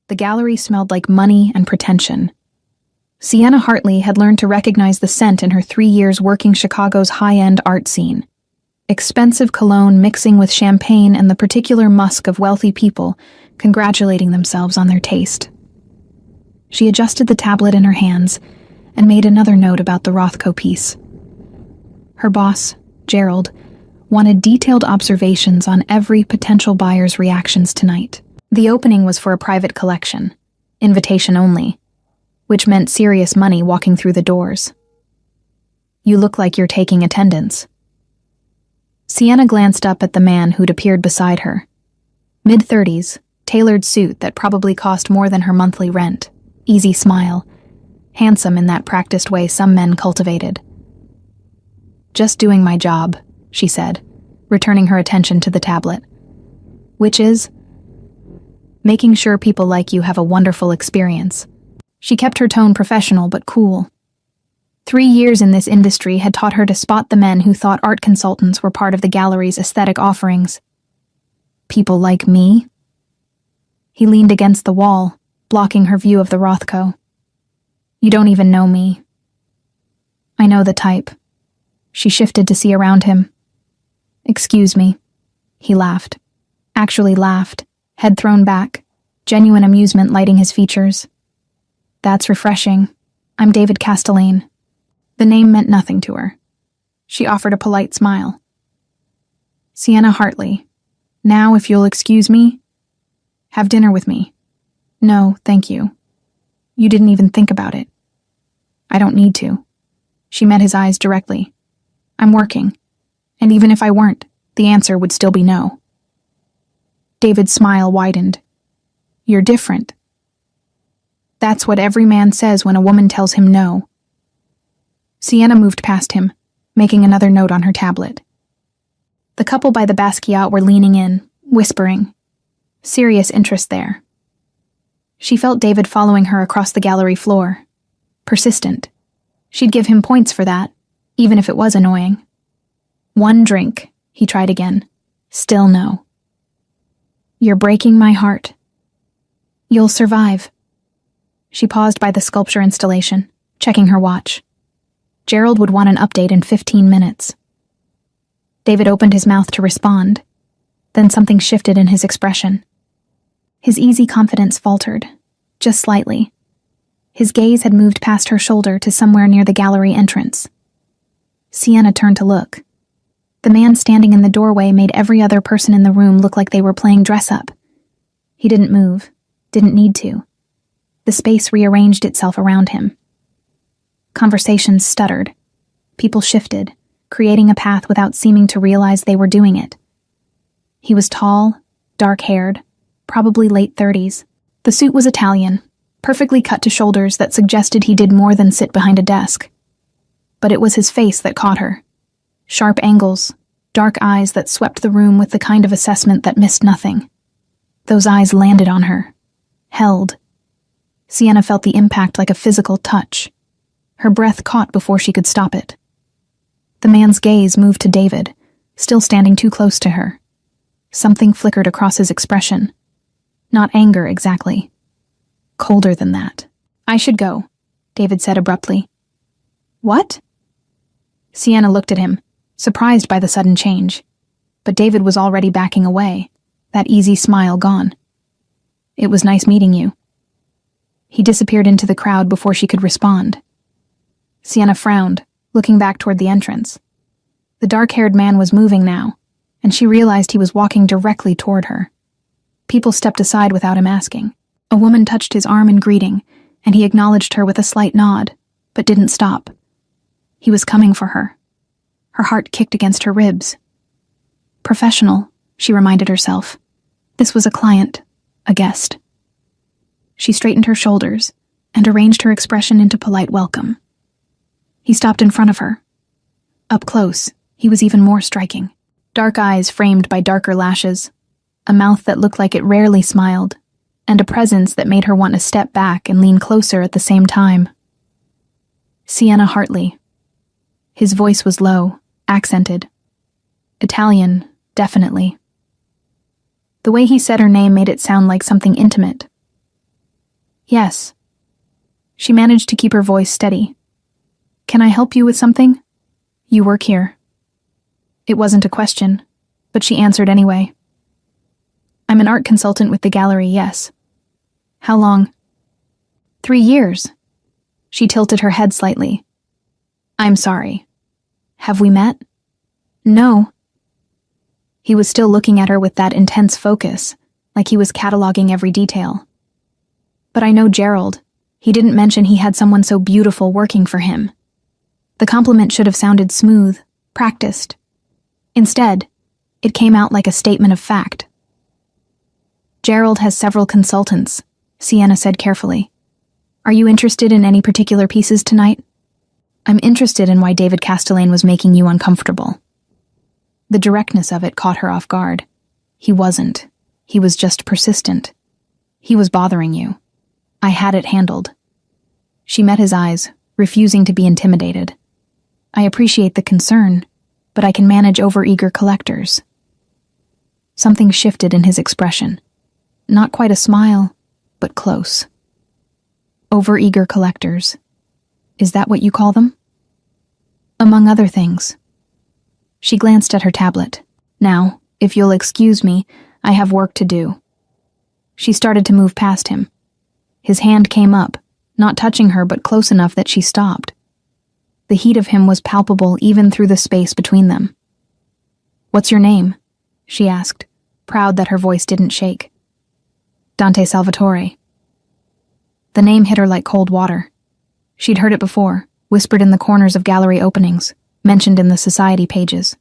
The gallery smelled like money and pretension. Sienna Hartley had learned to recognize the scent in her 3 years working Chicago's high-end art scene. Expensive cologne mixing with champagne and the particular musk of wealthy people congratulating themselves on their taste. She adjusted the tablet in her hands and made another note about the Rothko piece. Her boss, Gerald, wanted detailed observations on every potential buyer's reactions tonight. The opening was for a private collection, invitation only, which meant serious money walking through the doors. "You look like you're taking attendance." Sienna glanced up at the man who'd appeared beside her. Mid-30s, tailored suit that probably cost more than her monthly rent, easy smile, handsome in that practiced way some men cultivated. "Just doing my job," she said, returning her attention to the tablet. "Which is?" "Making sure people like you have a wonderful experience." She kept her tone professional but cool. 3 years in this industry had taught her to spot the men who thought art consultants were part of the gallery's aesthetic offerings. "People like me?" He leaned against the wall, blocking her view of the Rothko. "You don't even know me." "I know the type." She shifted to see around him. "Excuse me." He laughed. Actually laughed, head thrown back, genuine amusement lighting his features. "That's refreshing. I'm David Castellane." The name meant nothing to her. She offered a polite smile. "Sienna Hartley. Now, if you'll excuse me, have dinner with me." "No, thank you. You didn't even think about it." "I don't need to." She met his eyes directly. "I'm working. And even if I weren't, the answer would still be no." David's smile widened. "You're different." That's what every man says when a woman tells him no. Sienna moved past him, making another note on her tablet. The couple by the Basquiat were leaning in, whispering. Serious interest there. She felt David following her across the gallery floor. Persistent. She'd give him points for that, even if it was annoying. "One drink," he tried again. Still no. "You're breaking my heart." "You'll survive." She paused by the sculpture installation, checking her watch. Gerald would want an update in 15 minutes. David opened his mouth to respond. Then something shifted in his expression. His easy confidence faltered, just slightly. His gaze had moved past her shoulder to somewhere near the gallery entrance. Sienna turned to look. The man standing in the doorway made every other person in the room look like they were playing dress-up. He didn't move, didn't need to. The space rearranged itself around him. Conversations stuttered. People shifted, creating a path without seeming to realize they were doing it. He was tall, dark-haired, probably late 30s. The suit was Italian, perfectly cut to shoulders that suggested he did more than sit behind a desk. But it was his face that caught her. Sharp angles, dark eyes that swept the room with the kind of assessment that missed nothing. Those eyes landed on her, held. Sienna felt the impact like a physical touch. Her breath caught before she could stop it. The man's gaze moved to David, still standing too close to her. Something flickered across his expression. Not anger, exactly. Colder than that. "I should go," David said abruptly. "What?" Sienna looked at him, surprised by the sudden change. But David was already backing away, that easy smile gone. "It was nice meeting you." He disappeared into the crowd before she could respond. Sienna frowned, looking back toward the entrance. The dark-haired man was moving now, and she realized he was walking directly toward her. People stepped aside without him asking. A woman touched his arm in greeting, and he acknowledged her with a slight nod, but didn't stop. He was coming for her. Her heart kicked against her ribs. Professional, she reminded herself. This was a client, a guest. She straightened her shoulders and arranged her expression into polite welcome. He stopped in front of her. Up close, he was even more striking. Dark eyes framed by darker lashes, a mouth that looked like it rarely smiled, and a presence that made her want to step back and lean closer at the same time. Sienna Hartley. His voice was low, accented. Italian, definitely. The way he said her name made it sound like something intimate. Yes. She managed to keep her voice steady. Can I help you with something? You work here. It wasn't a question, but she answered anyway. I'm an art consultant with the gallery, yes. How long? 3 years. She tilted her head slightly. I'm sorry. Have we met? No. He was still looking at her with that intense focus, like he was cataloging every detail. But I know Gerald. He didn't mention he had someone so beautiful working for him. The compliment should have sounded smooth, practiced. Instead, it came out like a statement of fact. Gerald has several consultants, Sienna said carefully. Are you interested in any particular pieces tonight? I'm interested in why David Castelaine was making you uncomfortable. The directness of it caught her off guard. He wasn't. He was just persistent. He was bothering you. I had it handled. She met his eyes, refusing to be intimidated. I appreciate the concern, but I can manage overeager collectors. Something shifted in his expression. Not quite a smile, but close. Overeager collectors. Is that what you call them? Among other things. She glanced at her tablet. Now, if you'll excuse me, I have work to do. She started to move past him. His hand came up, not touching her but close enough that she stopped. The heat of him was palpable even through the space between them. What's your name? She asked, proud that her voice didn't shake. Dante Salvatore. The name hit her like cold water. She'd heard it before, whispered in the corners of gallery openings, mentioned in the society pages.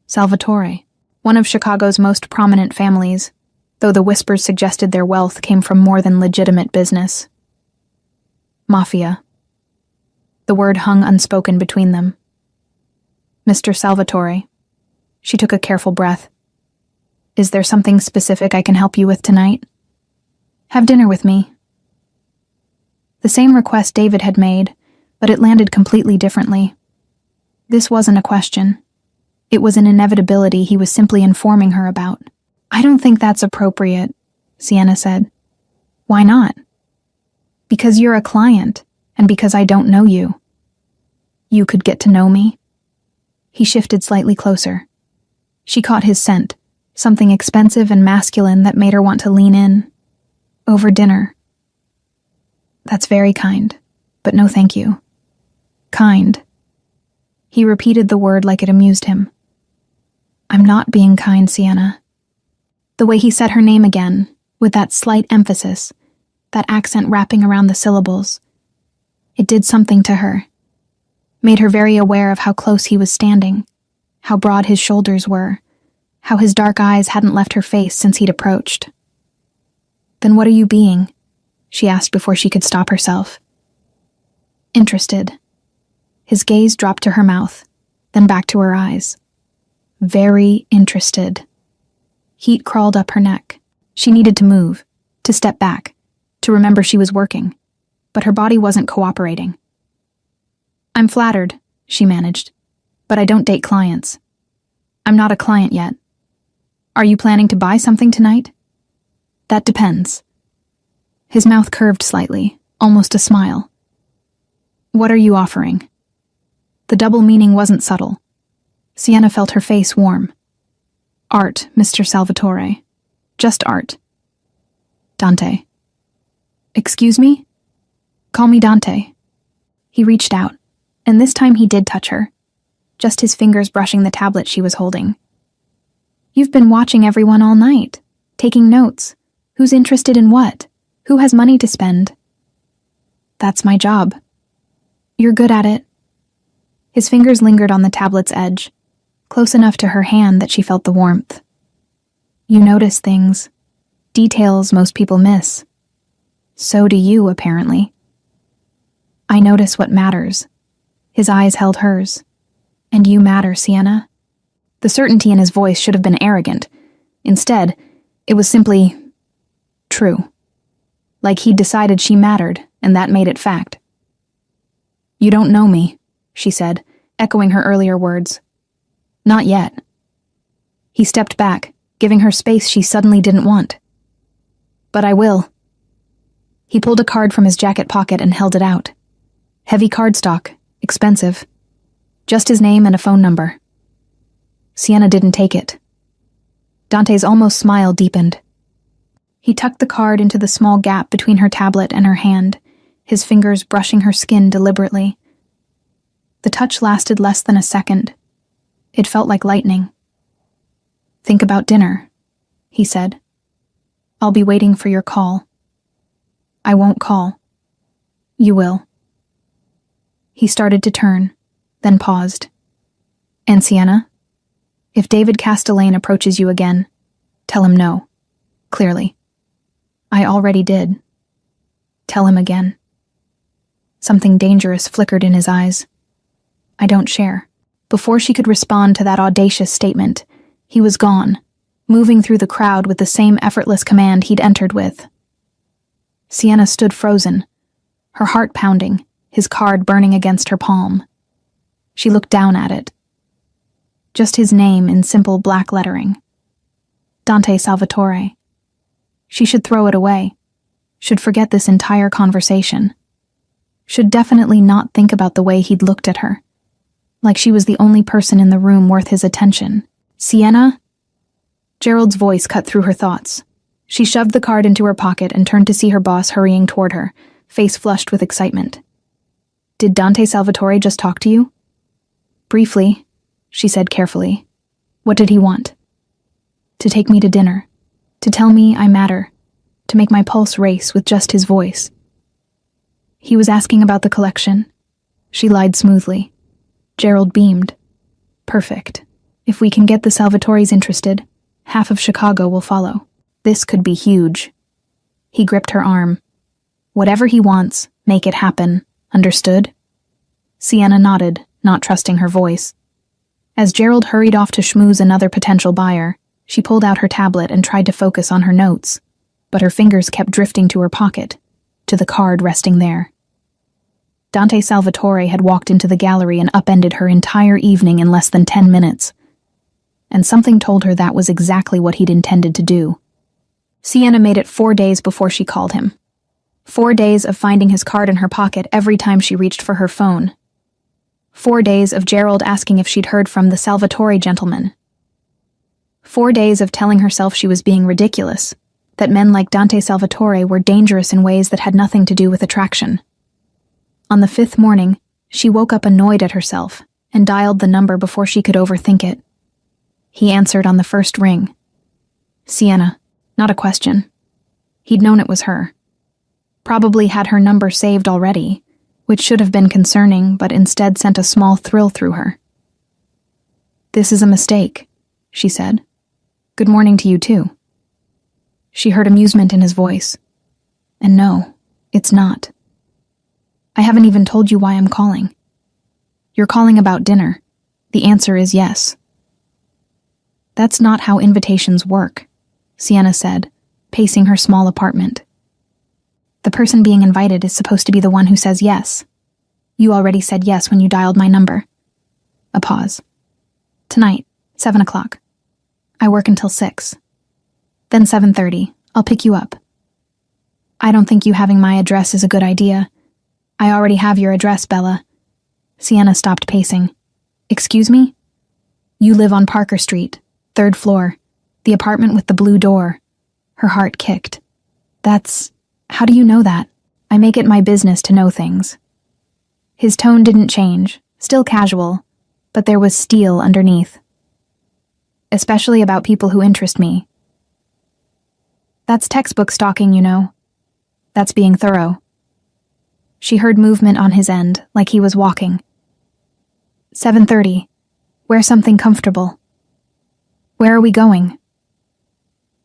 Salvatore, one of Chicago's most prominent families, though the whispers suggested their wealth came from more than legitimate business. Mafia. The word hung unspoken between them. Mr. Salvatore. She took a careful breath. Is there something specific I can help you with tonight? Have dinner with me. The same request David had made, but it landed completely differently. This wasn't a question. It was an inevitability he was simply informing her about. I don't think that's appropriate, Sienna said. Why not? Because you're a client, and because I don't know you. You could get to know me? He shifted slightly closer. She caught his scent, something expensive and masculine that made her want to lean in. Over dinner. That's very kind, but no thank you. Kind. He repeated the word like it amused him. I'm not being kind, Sienna. The way he said her name again, with that slight emphasis, that accent wrapping around the syllables, it did something to her. Made her very aware of how close he was standing, how broad his shoulders were, how his dark eyes hadn't left her face since he'd approached. Then what are you being? She asked before she could stop herself. Interested. His gaze dropped to her mouth, then back to her eyes. Very interested. Heat crawled up her neck. She needed to move, to step back, to remember she was working, but her body wasn't cooperating. I'm flattered, she managed, but I don't date clients. I'm not a client yet. Are you planning to buy something tonight? That depends. His mouth curved slightly, almost a smile. What are you offering? The double meaning wasn't subtle. Sienna felt her face warm. Art, Mr. Salvatore. Just art. Dante. Excuse me? Call me Dante. He reached out, and this time he did touch her, just his fingers brushing the tablet she was holding. You've been watching everyone all night, taking notes. Who's interested in what? Who has money to spend? That's my job. You're good at it. His fingers lingered on the tablet's edge, close enough to her hand that she felt the warmth. You notice things, details most people miss. So do you, apparently. I notice what matters. His eyes held hers. And you matter, Sienna. The certainty in his voice should have been arrogant. Instead, it was simply true. Like he'd decided she mattered, and that made it fact. You don't know me, she said, echoing her earlier words. Not yet. He stepped back, giving her space she suddenly didn't want. But I will. He pulled a card from his jacket pocket and held it out. Heavy cardstock, expensive. Just his name and a phone number. Sienna didn't take it. Dante's almost smile deepened. He tucked the card into the small gap between her tablet and her hand, his fingers brushing her skin deliberately. The touch lasted less than a second. It felt like lightning. "Think about dinner," he said. "I'll be waiting for your call." "I won't call." "You will." He started to turn, then paused. "And Sienna? If David Castelaine approaches you again, tell him no, clearly." "I already did." "Tell him again." Something dangerous flickered in his eyes. "I don't share." Before she could respond to that audacious statement, he was gone, moving through the crowd with the same effortless command he'd entered with. Sienna stood frozen, her heart pounding, his card burning against her palm. She looked down at it. Just his name in simple black lettering. Dante Salvatore. She should throw it away, should forget this entire conversation, should definitely not think about the way he'd looked at her, like she was the only person in the room worth his attention. "Sienna?" Gerald's voice cut through her thoughts. She shoved the card into her pocket and turned to see her boss hurrying toward her, face flushed with excitement. "Did Dante Salvatore just talk to you?" "Briefly," she said carefully. "What did he want?" "To take me to dinner. To tell me I matter. To make my pulse race with just his voice." "He was asking about the collection." She lied smoothly. Gerald beamed. "Perfect. If we can get the Salvatores interested, half of Chicago will follow. This could be huge." He gripped her arm. "Whatever he wants, make it happen. Understood?" Sienna nodded, not trusting her voice. As Gerald hurried off to schmooze another potential buyer, she pulled out her tablet and tried to focus on her notes, but her fingers kept drifting to her pocket, to the card resting there. Dante Salvatore had walked into the gallery and upended her entire evening in less than 10 minutes. And something told her that was exactly what he'd intended to do. Sienna made it 4 days before she called him. 4 days of finding his card in her pocket every time she reached for her phone. 4 days of Gerald asking if she'd heard from the Salvatore gentleman. 4 days of telling herself she was being ridiculous, that men like Dante Salvatore were dangerous in ways that had nothing to do with attraction. On the 5th morning, she woke up annoyed at herself and dialed the number before she could overthink it. He answered on the first ring. Sienna, not a question. He'd known it was her. Probably had her number saved already, which should have been concerning but instead sent a small thrill through her. "This is a mistake," she said. "Good morning to you too." She heard amusement in his voice. "And no, it's not. I haven't even told you why I'm calling. You're calling about dinner. The answer is yes." "That's not how invitations work," Sienna said, pacing her small apartment. "The person being invited is supposed to be the one who says yes. You already said yes when you dialed my number." A pause. "Tonight, 7 o'clock. I work until 6. Then 7:30. I'll pick you up." "I don't think you having my address is a good idea. I already have your address, Bella." Sienna stopped pacing. "Excuse me?" "You live on Parker Street, 3rd floor. The apartment with the blue door." Her heart kicked. How do you know that?" "I make it my business to know things." His tone didn't change, still casual, but there was steel underneath. "Especially about people who interest me." "That's textbook stalking, you know. That's being thorough." She heard movement on his end, like he was walking. 7:30. Wear something comfortable." "Where are we going?"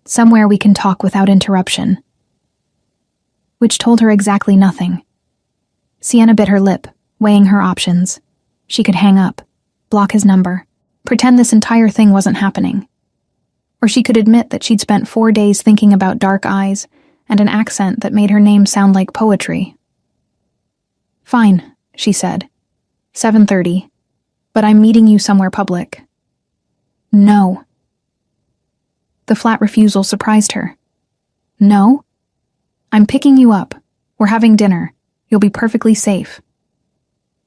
"Somewhere we can talk without interruption." Which told her exactly nothing. Sienna bit her lip, weighing her options. She could hang up, block his number, pretend this entire thing wasn't happening. Or she could admit that she'd spent 4 days thinking about dark eyes and an accent that made her name sound like poetry. "Fine," she said. 7:30. But I'm meeting you somewhere public." "No." The flat refusal surprised her. "No? I'm picking you up, We're having dinner. You'll be perfectly safe.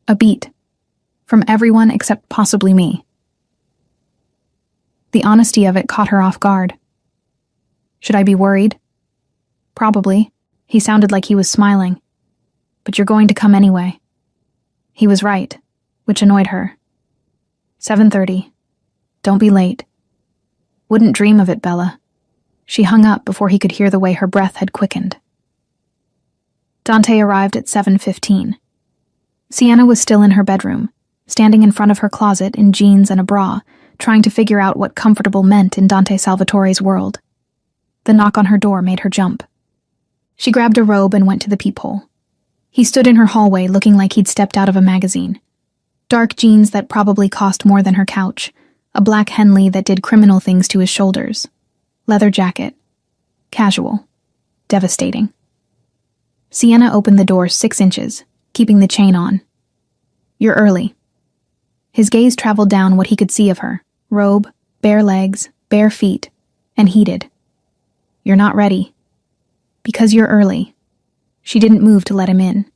A beat. From everyone except possibly me. The honesty of it caught her off guard. Should I be worried? Probably. He sounded like he was smiling. But you're going to come anyway. He was right, which annoyed her. 7:30. Don't be late. Wouldn't dream of it, Bella. She hung up before he could hear the way her breath had quickened. Dante arrived at 7:15. Sienna was still in her bedroom, standing in front of her closet in jeans and a bra, trying to figure out what comfortable meant in Dante Salvatore's world. The knock on her door made her jump. She grabbed a robe and went to the peephole. He stood in her hallway looking like he'd stepped out of a magazine. Dark jeans that probably cost more than her couch, a black Henley that did criminal things to his shoulders, leather jacket. Casual. Devastating. Sienna opened the door 6 inches, keeping the chain on. You're early. His gaze traveled down what he could see of her. Robe, bare legs, bare feet, and heated. You're not ready. Because you're early. She didn't move to let him in.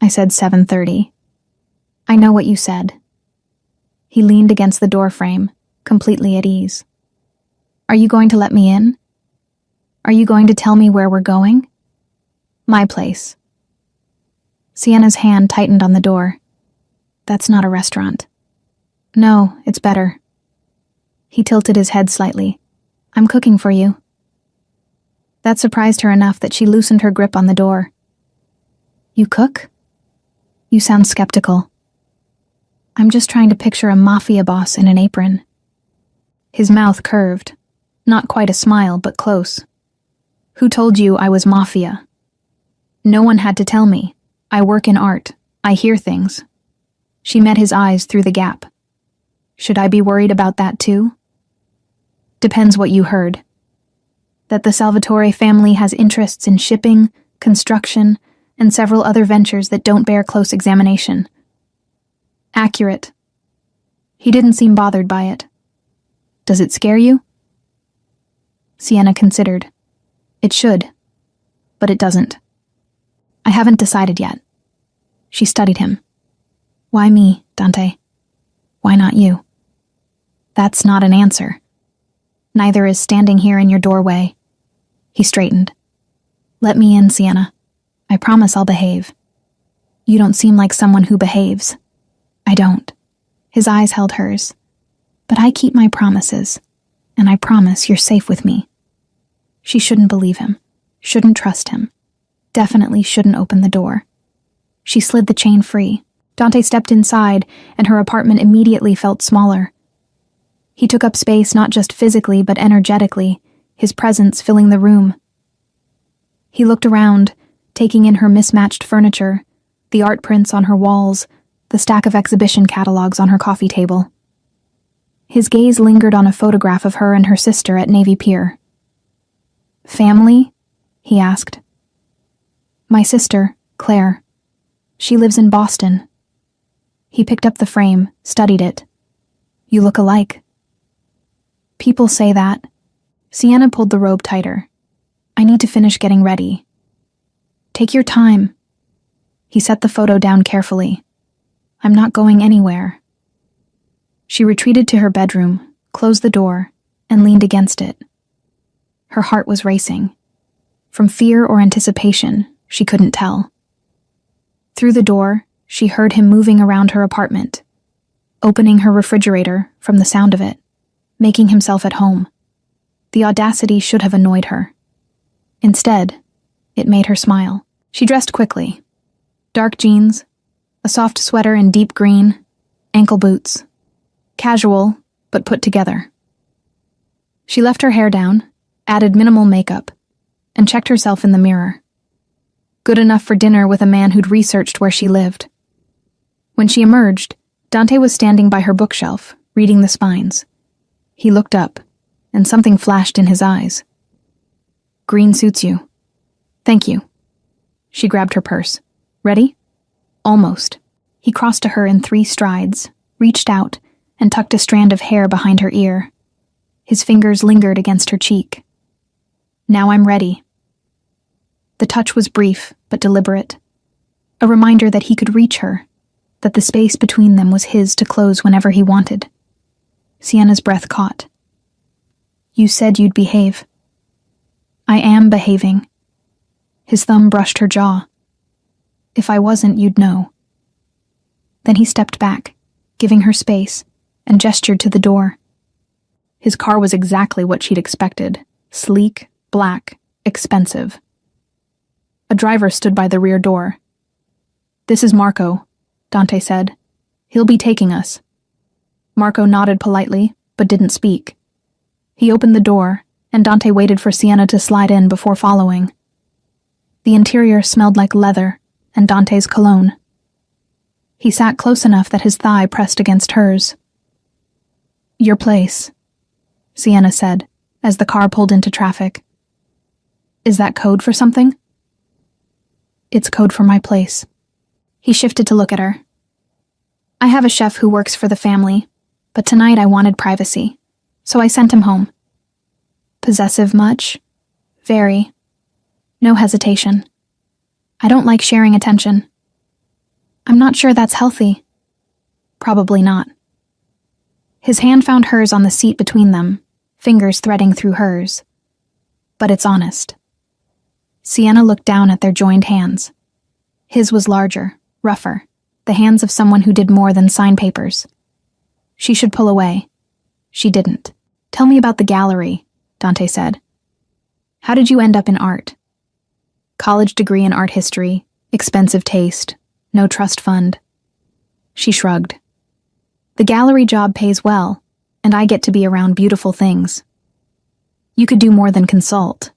I said 7:30. I know what you said. He leaned against the door frame, completely at ease. Are you going to let me in? Are you going to tell me where we're going? My place. Sienna's hand tightened on the door. That's not a restaurant. No, it's better. He tilted his head slightly. I'm cooking for you. That surprised her enough that she loosened her grip on the door. You cook? You sound skeptical. I'm just trying to picture a mafia boss in an apron. His mouth curved. Not quite a smile, but close. Who told you I was mafia? No one had to tell me. I work in art. I hear things. She met his eyes through the gap. Should I be worried about that too? Depends what you heard. That the Salvatore family has interests in shipping, construction, and several other ventures that don't bear close examination. Accurate. He didn't seem bothered by it. Does it scare you? Sienna considered. It should, but it doesn't. I haven't decided yet. She studied him. Why me, Dante? Why not you? That's not an answer. Neither is standing here in your doorway. He straightened. Let me in, Sienna. I promise I'll behave. You don't seem like someone who behaves. I don't. His eyes held hers. But I keep my promises, and I promise you're safe with me. She shouldn't believe him, shouldn't trust him, definitely shouldn't open the door. She slid the chain free. Dante stepped inside, and her apartment immediately felt smaller. He took up space not just physically but energetically, his presence filling the room. He looked around, taking in her mismatched furniture, the art prints on her walls, the stack of exhibition catalogs on her coffee table. His gaze lingered on a photograph of her and her sister at Navy Pier. Family? He asked. My sister, Claire. She lives in Boston. He picked up the frame, studied it. You look alike. People say that. Sienna pulled the robe tighter. I need to finish getting ready. Take your time. He set the photo down carefully. I'm not going anywhere. She retreated to her bedroom, closed the door, and leaned against it. Her heart was racing. From fear or anticipation, she couldn't tell. Through the door, she heard him moving around her apartment, opening her refrigerator from the sound of it, making himself at home. The audacity should have annoyed her. Instead, it made her smile. She dressed quickly. Dark jeans, a soft sweater in deep green, ankle boots. Casual, but put together. She left her hair down, added minimal makeup, and checked herself in the mirror. Good enough for dinner with a man who'd researched where she lived. When she emerged, Dante was standing by her bookshelf, reading the spines. He looked up, and something flashed in his eyes. Green suits you. Thank you. She grabbed her purse. Ready? Almost. He crossed to her in 3 strides, reached out, and tucked a strand of hair behind her ear. His fingers lingered against her cheek. Now I'm ready. The touch was brief, but deliberate. A reminder that he could reach her, that the space between them was his to close whenever he wanted. Sienna's breath caught. You said you'd behave. I am behaving. His thumb brushed her jaw. If I wasn't, you'd know. Then he stepped back, giving her space, and gestured to the door. His car was exactly what she'd expected. Sleek, black, expensive. A driver stood by the rear door. This is Marco, Dante said. He'll be taking us. Marco nodded politely, but didn't speak. He opened the door, and Dante waited for Sienna to slide in before following. The interior smelled like leather and Dante's cologne. He sat close enough that his thigh pressed against hers. Your place, Sienna said, as the car pulled into traffic. Is that code for something? It's code for my place. He shifted to look at her. I have a chef who works for the family, but tonight I wanted privacy, so I sent him home. Possessive much? Very. No hesitation. I don't like sharing attention. I'm not sure that's healthy. Probably not. His hand found hers on the seat between them, fingers threading through hers. But it's honest. Sienna looked down at their joined hands. His was larger, rougher, the hands of someone who did more than sign papers. She should pull away. She didn't. Tell me about the gallery, Dante said. How did you end up in art? College degree in art history, expensive taste, no trust fund. She shrugged. The gallery job pays well, and I get to be around beautiful things. You could do more than consult.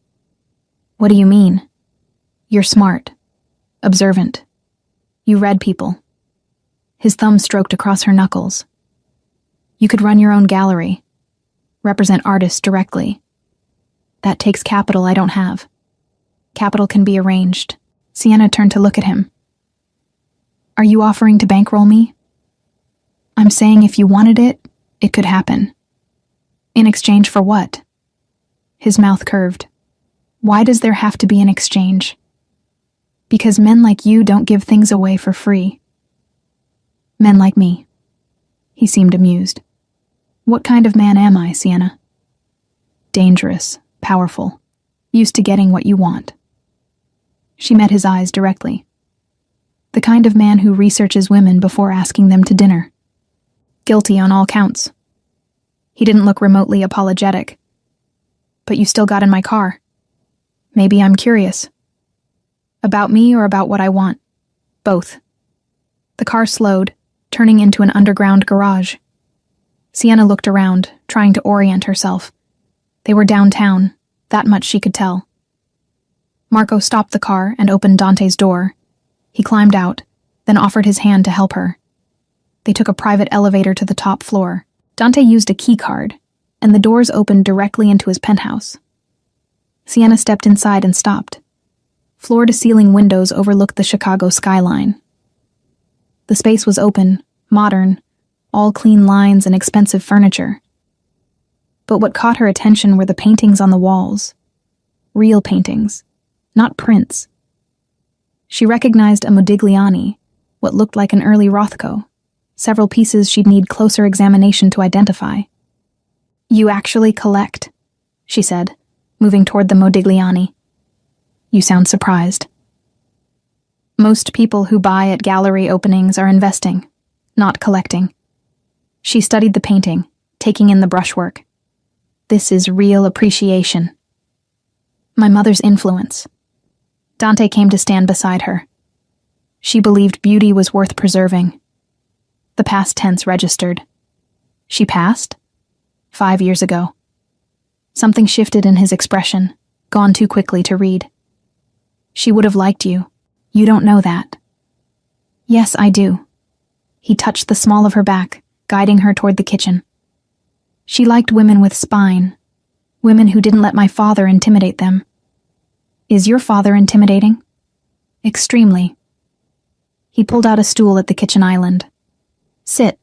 What do you mean? You're smart, observant. You read people. His thumb stroked across her knuckles. You could run your own gallery, represent artists directly. That takes capital I don't have. Capital can be arranged. Sienna turned to look at him. Are you offering to bankroll me? I'm saying if you wanted it, it could happen. In exchange for what? His mouth curved. Why does there have to be an exchange? Because men like you don't give things away for free. Men like me. He seemed amused. What kind of man am I, Sienna? Dangerous, powerful, used to getting what you want. She met his eyes directly. The kind of man who researches women before asking them to dinner. Guilty on all counts. He didn't look remotely apologetic. But you still got in my car. Maybe I'm curious. About me or about what I want? Both. The car slowed, turning into an underground garage. Sienna looked around, trying to orient herself. They were downtown, that much she could tell. Marco stopped the car and opened Dante's door. He climbed out, then offered his hand to help her. They took a private elevator to the top floor. Dante used a key card, and the doors opened directly into his penthouse. Sienna stepped inside and stopped. Floor-to-ceiling windows overlooked the Chicago skyline. The space was open, modern, all clean lines and expensive furniture. But what caught her attention were the paintings on the walls. Real paintings, not prints. She recognized a Modigliani, what looked like an early Rothko, several pieces she'd need closer examination to identify. You actually collect, she said, moving toward the Modigliani. You sound surprised. Most people who buy at gallery openings are investing, not collecting. She studied the painting, taking in the brushwork. This is real appreciation. My mother's influence. Dante came to stand beside her. She believed beauty was worth preserving. The past tense registered. She passed? 5 years ago. Something shifted in his expression, gone too quickly to read. She would have liked you. You don't know that. Yes, I do. He touched the small of her back, guiding her toward the kitchen. She liked women with spine, women who didn't let my father intimidate them. Is your father intimidating? Extremely. He pulled out a stool at the kitchen island. Sit.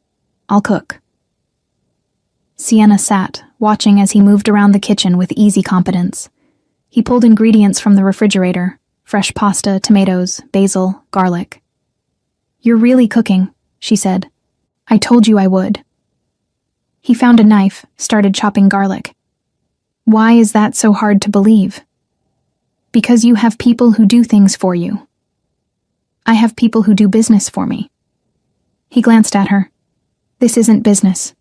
I'll cook. Sienna sat, watching as he moved around the kitchen with easy competence. He pulled ingredients from the refrigerator, fresh pasta, tomatoes, basil, garlic. "You're really cooking," she said. "I told you I would." He found a knife, started chopping garlic. "Why is that so hard to believe?" "Because you have people who do things for you. I have people who do business for me." He glanced at her. "This isn't business."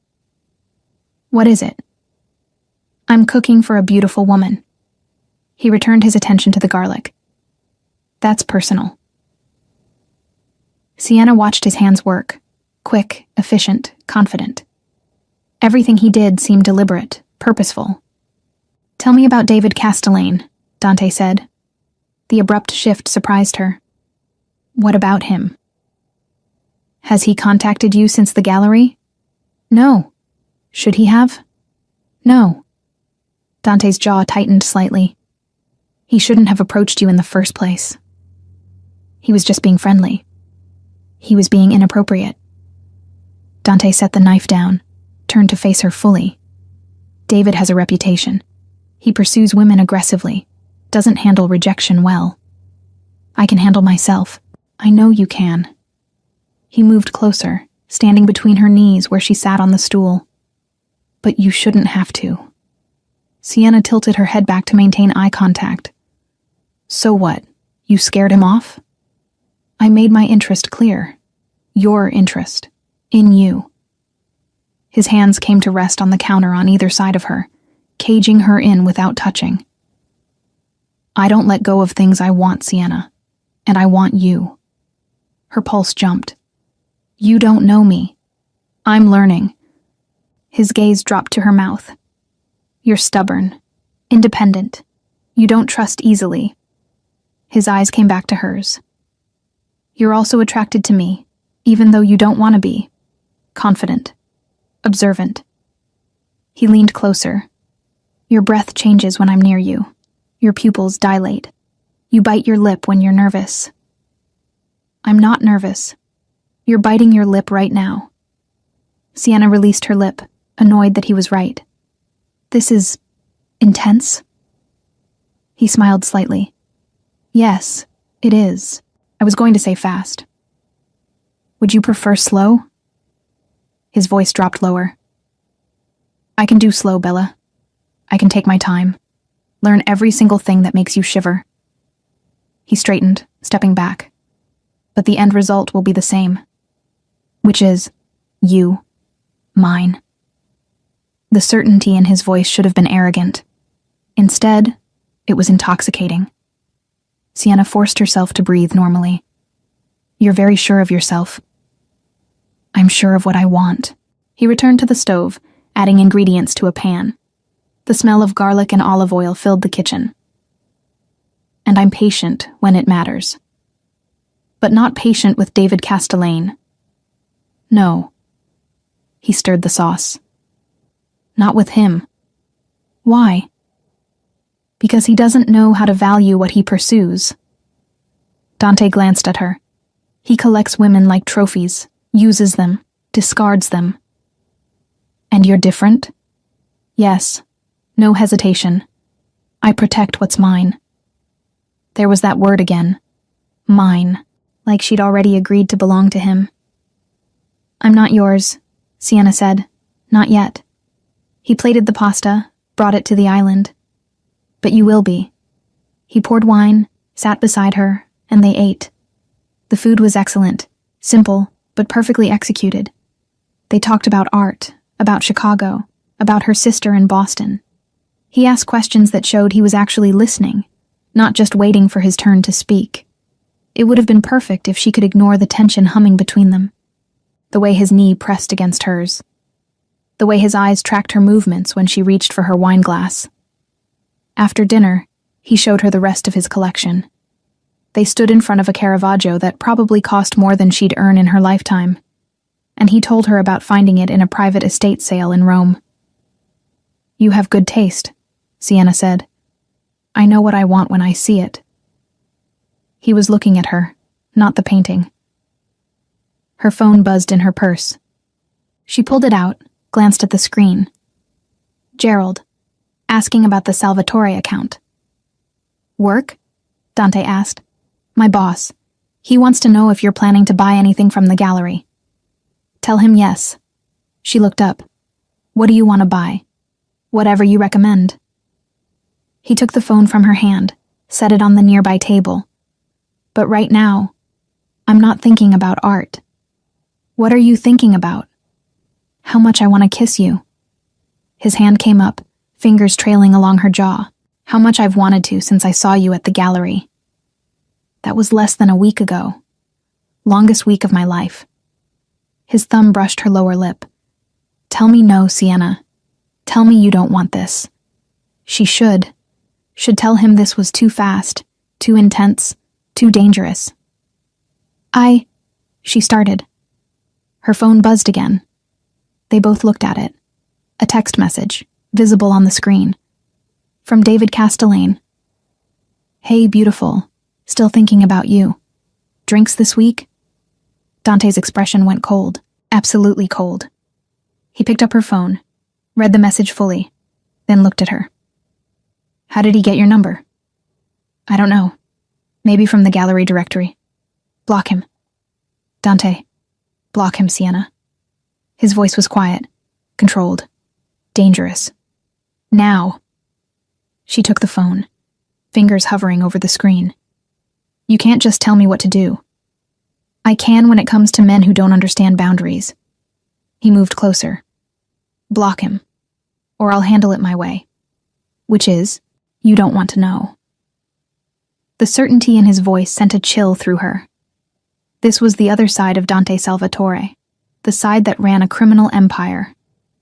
"What is it?" "I'm cooking for a beautiful woman." He returned his attention to the garlic. "That's personal." Sienna watched his hands work, quick, efficient, confident. Everything he did seemed deliberate, purposeful. "Tell me about David Castelaine," Dante said. The abrupt shift surprised her. "What about him?" "Has he contacted you since the gallery?" "No." "Should he have?" "No." Dante's jaw tightened slightly. "He shouldn't have approached you in the first place. He was just being friendly. He was being inappropriate." Dante set the knife down, turned to face her fully. "David has a reputation. He pursues women aggressively, doesn't handle rejection well. I can handle myself. I know you can." He moved closer, standing between her knees where she sat on the stool. "But you shouldn't have to." Sienna tilted her head back to maintain eye contact. "So what? You scared him off?" "I made my interest clear. Your interest. In you." His hands came to rest on the counter on either side of her, caging her in without touching. "I don't let go of things I want, Sienna. And I want you." Her pulse jumped. "You don't know me. I'm learning." His gaze dropped to her mouth. "You're stubborn, independent. You don't trust easily." His eyes came back to hers. "You're also attracted to me, even though you don't want to be. Confident. Observant." He leaned closer. "Your breath changes when I'm near you. Your pupils dilate. You bite your lip when you're nervous." "I'm not nervous. You're biting your lip right now." Sienna released her lip, annoyed that he was right. "This is intense?" He smiled slightly. "Yes, it is. I was going to say fast. Would you prefer slow?" His voice dropped lower. "I can do slow, Bella. I can take my time. Learn every single thing that makes you shiver." He straightened, stepping back. "But the end result will be the same. Which is, you. Mine." The certainty in his voice should have been arrogant. Instead, it was intoxicating. Sienna forced herself to breathe normally. "You're very sure of yourself." "I'm sure of what I want." He returned to the stove, adding ingredients to a pan. The smell of garlic and olive oil filled the kitchen. "And I'm patient when it matters. But not patient with David Castelaine. No." He stirred the sauce. "Not with him." "Why?" "Because he doesn't know how to value what he pursues." Dante glanced at her. "He collects women like trophies, uses them, discards them." "And you're different?" "Yes. No hesitation. I protect what's mine." There was that word again. Mine. Like she'd already agreed to belong to him. "I'm not yours," Sienna said. "Not yet." He plated the pasta, brought it to the island. "But you will be." He poured wine, sat beside her, and they ate. The food was excellent, simple, but perfectly executed. They talked about art, about Chicago, about her sister in Boston. He asked questions that showed he was actually listening, not just waiting for his turn to speak. It would have been perfect if she could ignore the tension humming between them. The way his knee pressed against hers. The way his eyes tracked her movements when she reached for her wine glass. After dinner, he showed her the rest of his collection. They stood in front of a Caravaggio that probably cost more than she'd earn in her lifetime, and he told her about finding it in a private estate sale in Rome. "You have good taste," Sienna said. "I know what I want when I see it." He was looking at her, not the painting. Her phone buzzed in her purse. She pulled it out, glanced at the screen. Gerald, asking about the Salvatore account. "Work?" Dante asked. My boss. He wants to know if you're planning to buy anything from the gallery. Tell him yes. She looked up. What do you want to buy? Whatever you recommend. He took the phone from her hand, set it on the nearby table. But right now, I'm not thinking about art. What are you thinking about? How much I want to kiss you. His hand came up, fingers trailing along her jaw. How much I've wanted to since I saw you at the gallery. That was less than a week ago. Longest week of my life. His thumb brushed her lower lip. Tell me no, Sienna. Tell me you don't want this. She should tell him this was too fast, too intense, too dangerous. She started. Her phone buzzed again. They both looked at it. A text message, visible on the screen. From David Castellane. Hey, beautiful. Still thinking about you. Drinks this week? Dante's expression went cold. Absolutely cold. He picked up her phone, read the message fully, then looked at her. How did he get your number? I don't know. Maybe from the gallery directory. Block him. Dante. Block him, Sienna. His voice was quiet, controlled, dangerous. Now. She took the phone, fingers hovering over the screen. You can't just tell me what to do. I can when it comes to men who don't understand boundaries. He moved closer. Block him, or I'll handle it my way. Which is, you don't want to know. The certainty in his voice sent a chill through her. This was the other side of Dante Salvatore, the side that ran a criminal empire,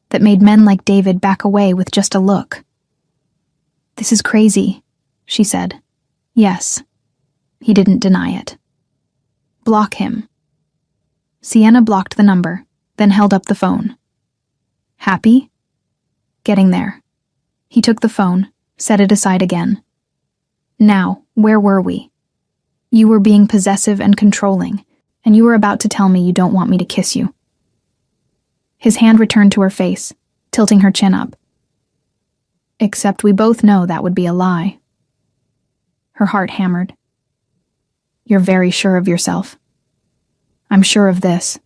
that made men like David back away with just a look. This is crazy, she said. Yes. He didn't deny it. Block him. Sienna blocked the number, then held up the phone. Happy? Getting there. He took the phone, set it aside again. Now, where were we? You were being possessive and controlling, and you were about to tell me you don't want me to kiss you. His hand returned to her face, tilting her chin up. Except we both know that would be a lie. Her heart hammered. You're very sure of yourself. I'm sure of this.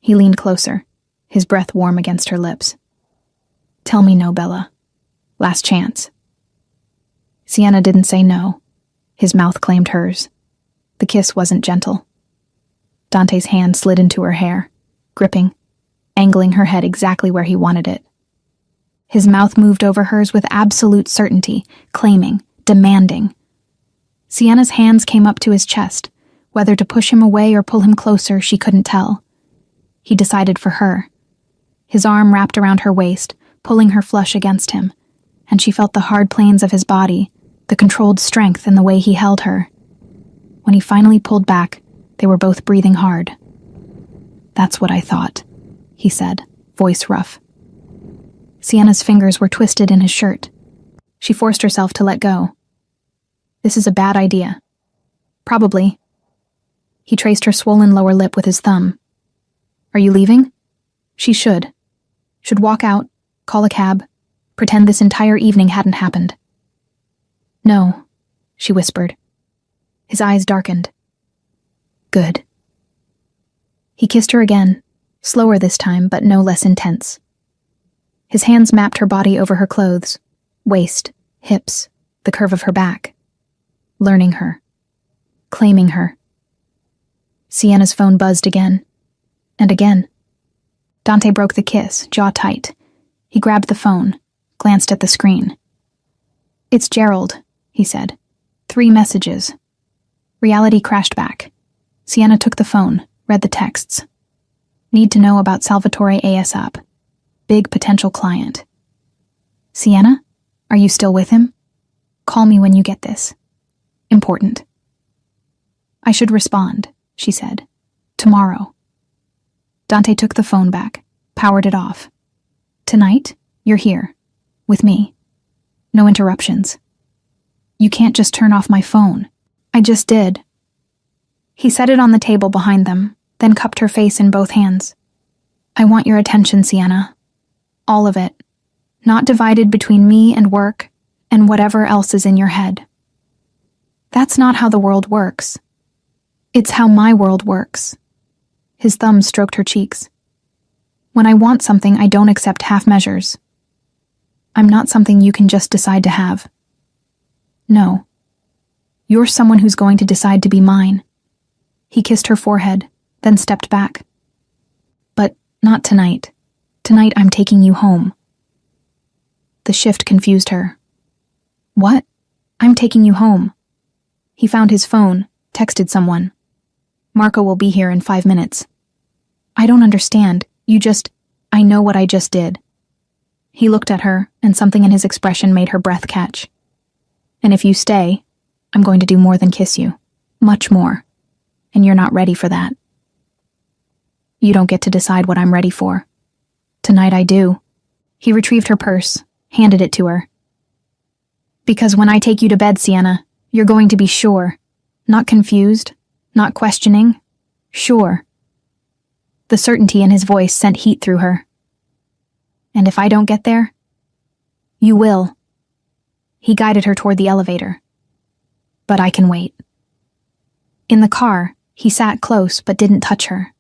He leaned closer, his breath warm against her lips. Tell me no, Bella. Last chance. Sienna didn't say no. His mouth claimed hers. The kiss wasn't gentle. Dante's hand slid into her hair, gripping, angling her head exactly where he wanted it. His mouth moved over hers with absolute certainty, claiming, demanding. Sienna's hands came up to his chest. Whether to push him away or pull him closer, she couldn't tell. He decided for her. His arm wrapped around her waist, pulling her flush against him, and she felt the hard planes of his body, the controlled strength in the way he held her. When he finally pulled back, they were both breathing hard. That's what I thought, he said, voice rough. Sienna's fingers were twisted in his shirt. She forced herself to let go. This is a bad idea. Probably. He traced her swollen lower lip with his thumb. Are you leaving? She should. Should walk out, call a cab, pretend this entire evening hadn't happened. No, she whispered. His eyes darkened. Good. He kissed her again, slower this time, but no less intense. His hands mapped her body over her clothes, waist, hips, the curve of her back. Learning her. Claiming her. Sienna's phone buzzed again. And again. Dante broke the kiss, jaw tight. He grabbed the phone, glanced at the screen. It's Gerald, he said. 3 messages. Reality crashed back. Sienna took the phone, read the texts. Need to know about Salvatore ASAP. Big potential client. Sienna, are you still with him? Call me when you get this. Important. I should respond, she said. Tomorrow. Dante took the phone back, powered it off. Tonight, you're here. With me. No interruptions. You can't just turn off my phone. I just did. He set it on the table behind them, then cupped her face in both hands. I want your attention, Sienna. All of it. Not divided between me and work, and whatever else is in your head. That's not how the world works. It's how my world works. His thumb stroked her cheeks. When I want something, I don't accept half measures. I'm not something you can just decide to have. No. You're someone who's going to decide to be mine. He kissed her forehead, then stepped back. But not tonight. Tonight I'm taking you home. The shift confused her. What? I'm taking you home. He found his phone, texted someone. Marco will be here in 5 minutes. I don't understand. I know what I just did. He looked at her, and something in his expression made her breath catch. And if you stay, I'm going to do more than kiss you. Much more. And you're not ready for that. You don't get to decide what I'm ready for. Tonight I do. He retrieved her purse, handed it to her. Because when I take you to bed, Sienna, you're going to be sure. Not confused, not questioning. Sure. The certainty in his voice sent heat through her. And if I don't get there? You will. He guided her toward the elevator. But I can wait. In the car, he sat close but didn't touch her.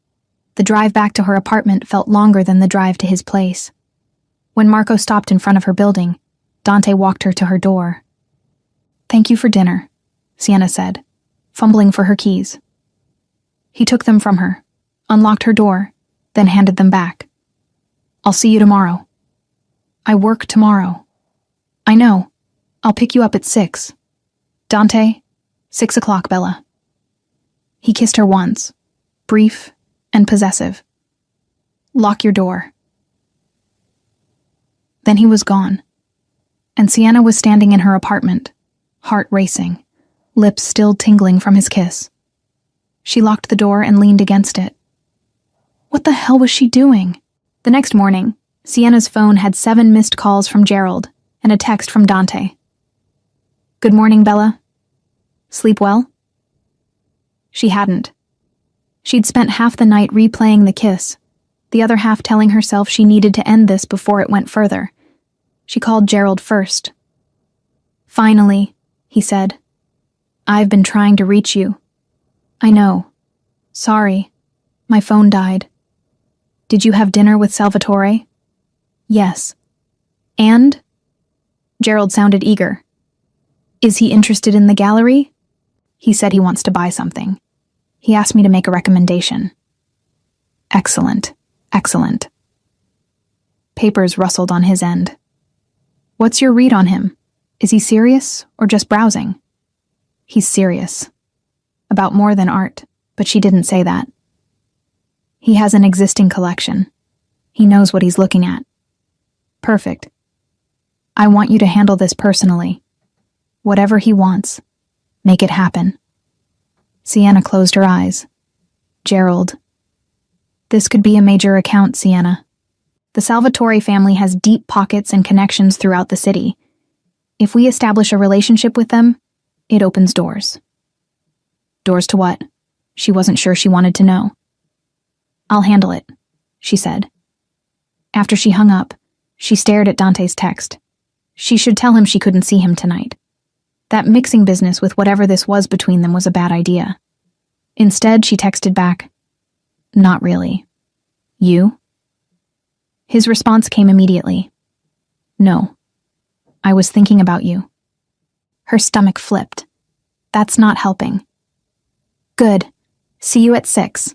The drive back to her apartment felt longer than the drive to his place. When Marco stopped in front of her building, Dante walked her to her door. Thank you for dinner, Sienna said, fumbling for her keys. He took them from her, unlocked her door, then handed them back. I'll see you tomorrow. I work tomorrow. I know. I'll pick you up at 6. Dante, 6 o'clock, Bella. He kissed her once, brief and possessive. Lock your door. Then he was gone, and Sienna was standing in her apartment, heart racing, lips still tingling from his kiss. She locked the door and leaned against it. What the hell was she doing? The next morning, Sienna's phone had 7 missed calls from Gerald and a text from Dante. Good morning, Bella. Sleep well? She hadn't. She'd spent half the night replaying the kiss, the other half telling herself she needed to end this before it went further. She called Gerald first. Finally, he said. I've been trying to reach you. I know. Sorry. My phone died. Did you have dinner with Salvatore? Yes. And? Gerald sounded eager. Is he interested in the gallery? He said he wants to buy something. He asked me to make a recommendation. Excellent. Excellent. Papers rustled on his end. What's your read on him? Is he serious or just browsing? He's serious. About more than art, but she didn't say that. He has an existing collection. He knows what he's looking at. Perfect. I want you to handle this personally. Whatever he wants, make it happen. Sienna closed her eyes. Gerald. This could be a major account, Sienna. The Salvatore family has deep pockets and connections throughout the city. If we establish a relationship with them, it opens doors. Doors to what? She wasn't sure she wanted to know. I'll handle it, she said. After she hung up, she stared at Dante's text. She should tell him she couldn't see him tonight. That mixing business with whatever this was between them was a bad idea. Instead, she texted back, Not really. You? His response came immediately. No. I was thinking about you. Her stomach flipped. That's not helping. Good. See you at 6.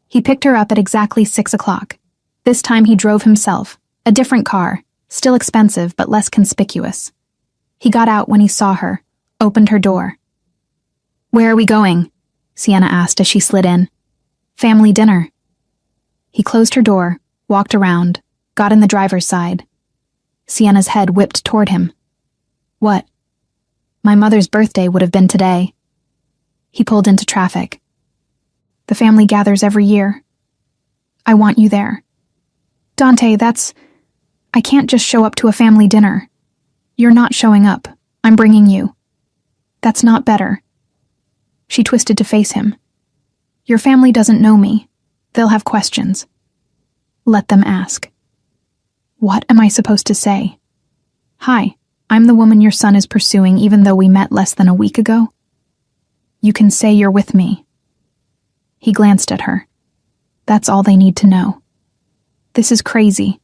He picked her up at exactly 6 o'clock. This time he drove himself, a different car, still expensive but less conspicuous. He got out when he saw her, opened her door. Where are we going? Sienna asked as she slid in. Family dinner. He closed her door, walked around, got in the driver's side. Sienna's head whipped toward him. What? My mother's birthday would have been today. He pulled into traffic. The family gathers every year. I want you there. Dante, I can't just show up to a family dinner. You're not showing up. I'm bringing you. That's not better. She twisted to face him. Your family doesn't know me. They'll have questions. Let them ask. What am I supposed to say? Hi, I'm the woman your son is pursuing even though we met less than a week ago? You can say you're with me." He glanced at her. "That's all they need to know." "This is crazy."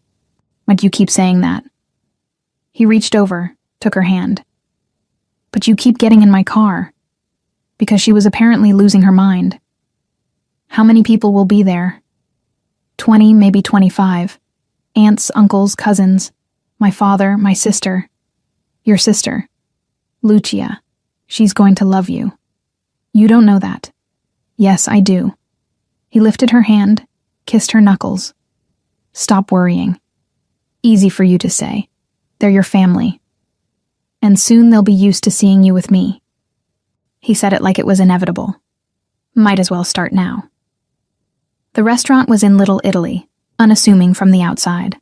"Why do you keep saying that?" He reached over, took her hand. "But you keep getting in my car." Because she was apparently losing her mind. "How many people will be there?" 20, maybe 25. Aunts, uncles, cousins. My father, my sister. Your sister. Lucia. She's going to love you. You don't know that. Yes, I do." He lifted her hand, kissed her knuckles. "Stop worrying. Easy for you to say. They're your family. And soon they'll be used to seeing you with me." He said it like it was inevitable. Might as well start now. The restaurant was in Little Italy, unassuming from the outside.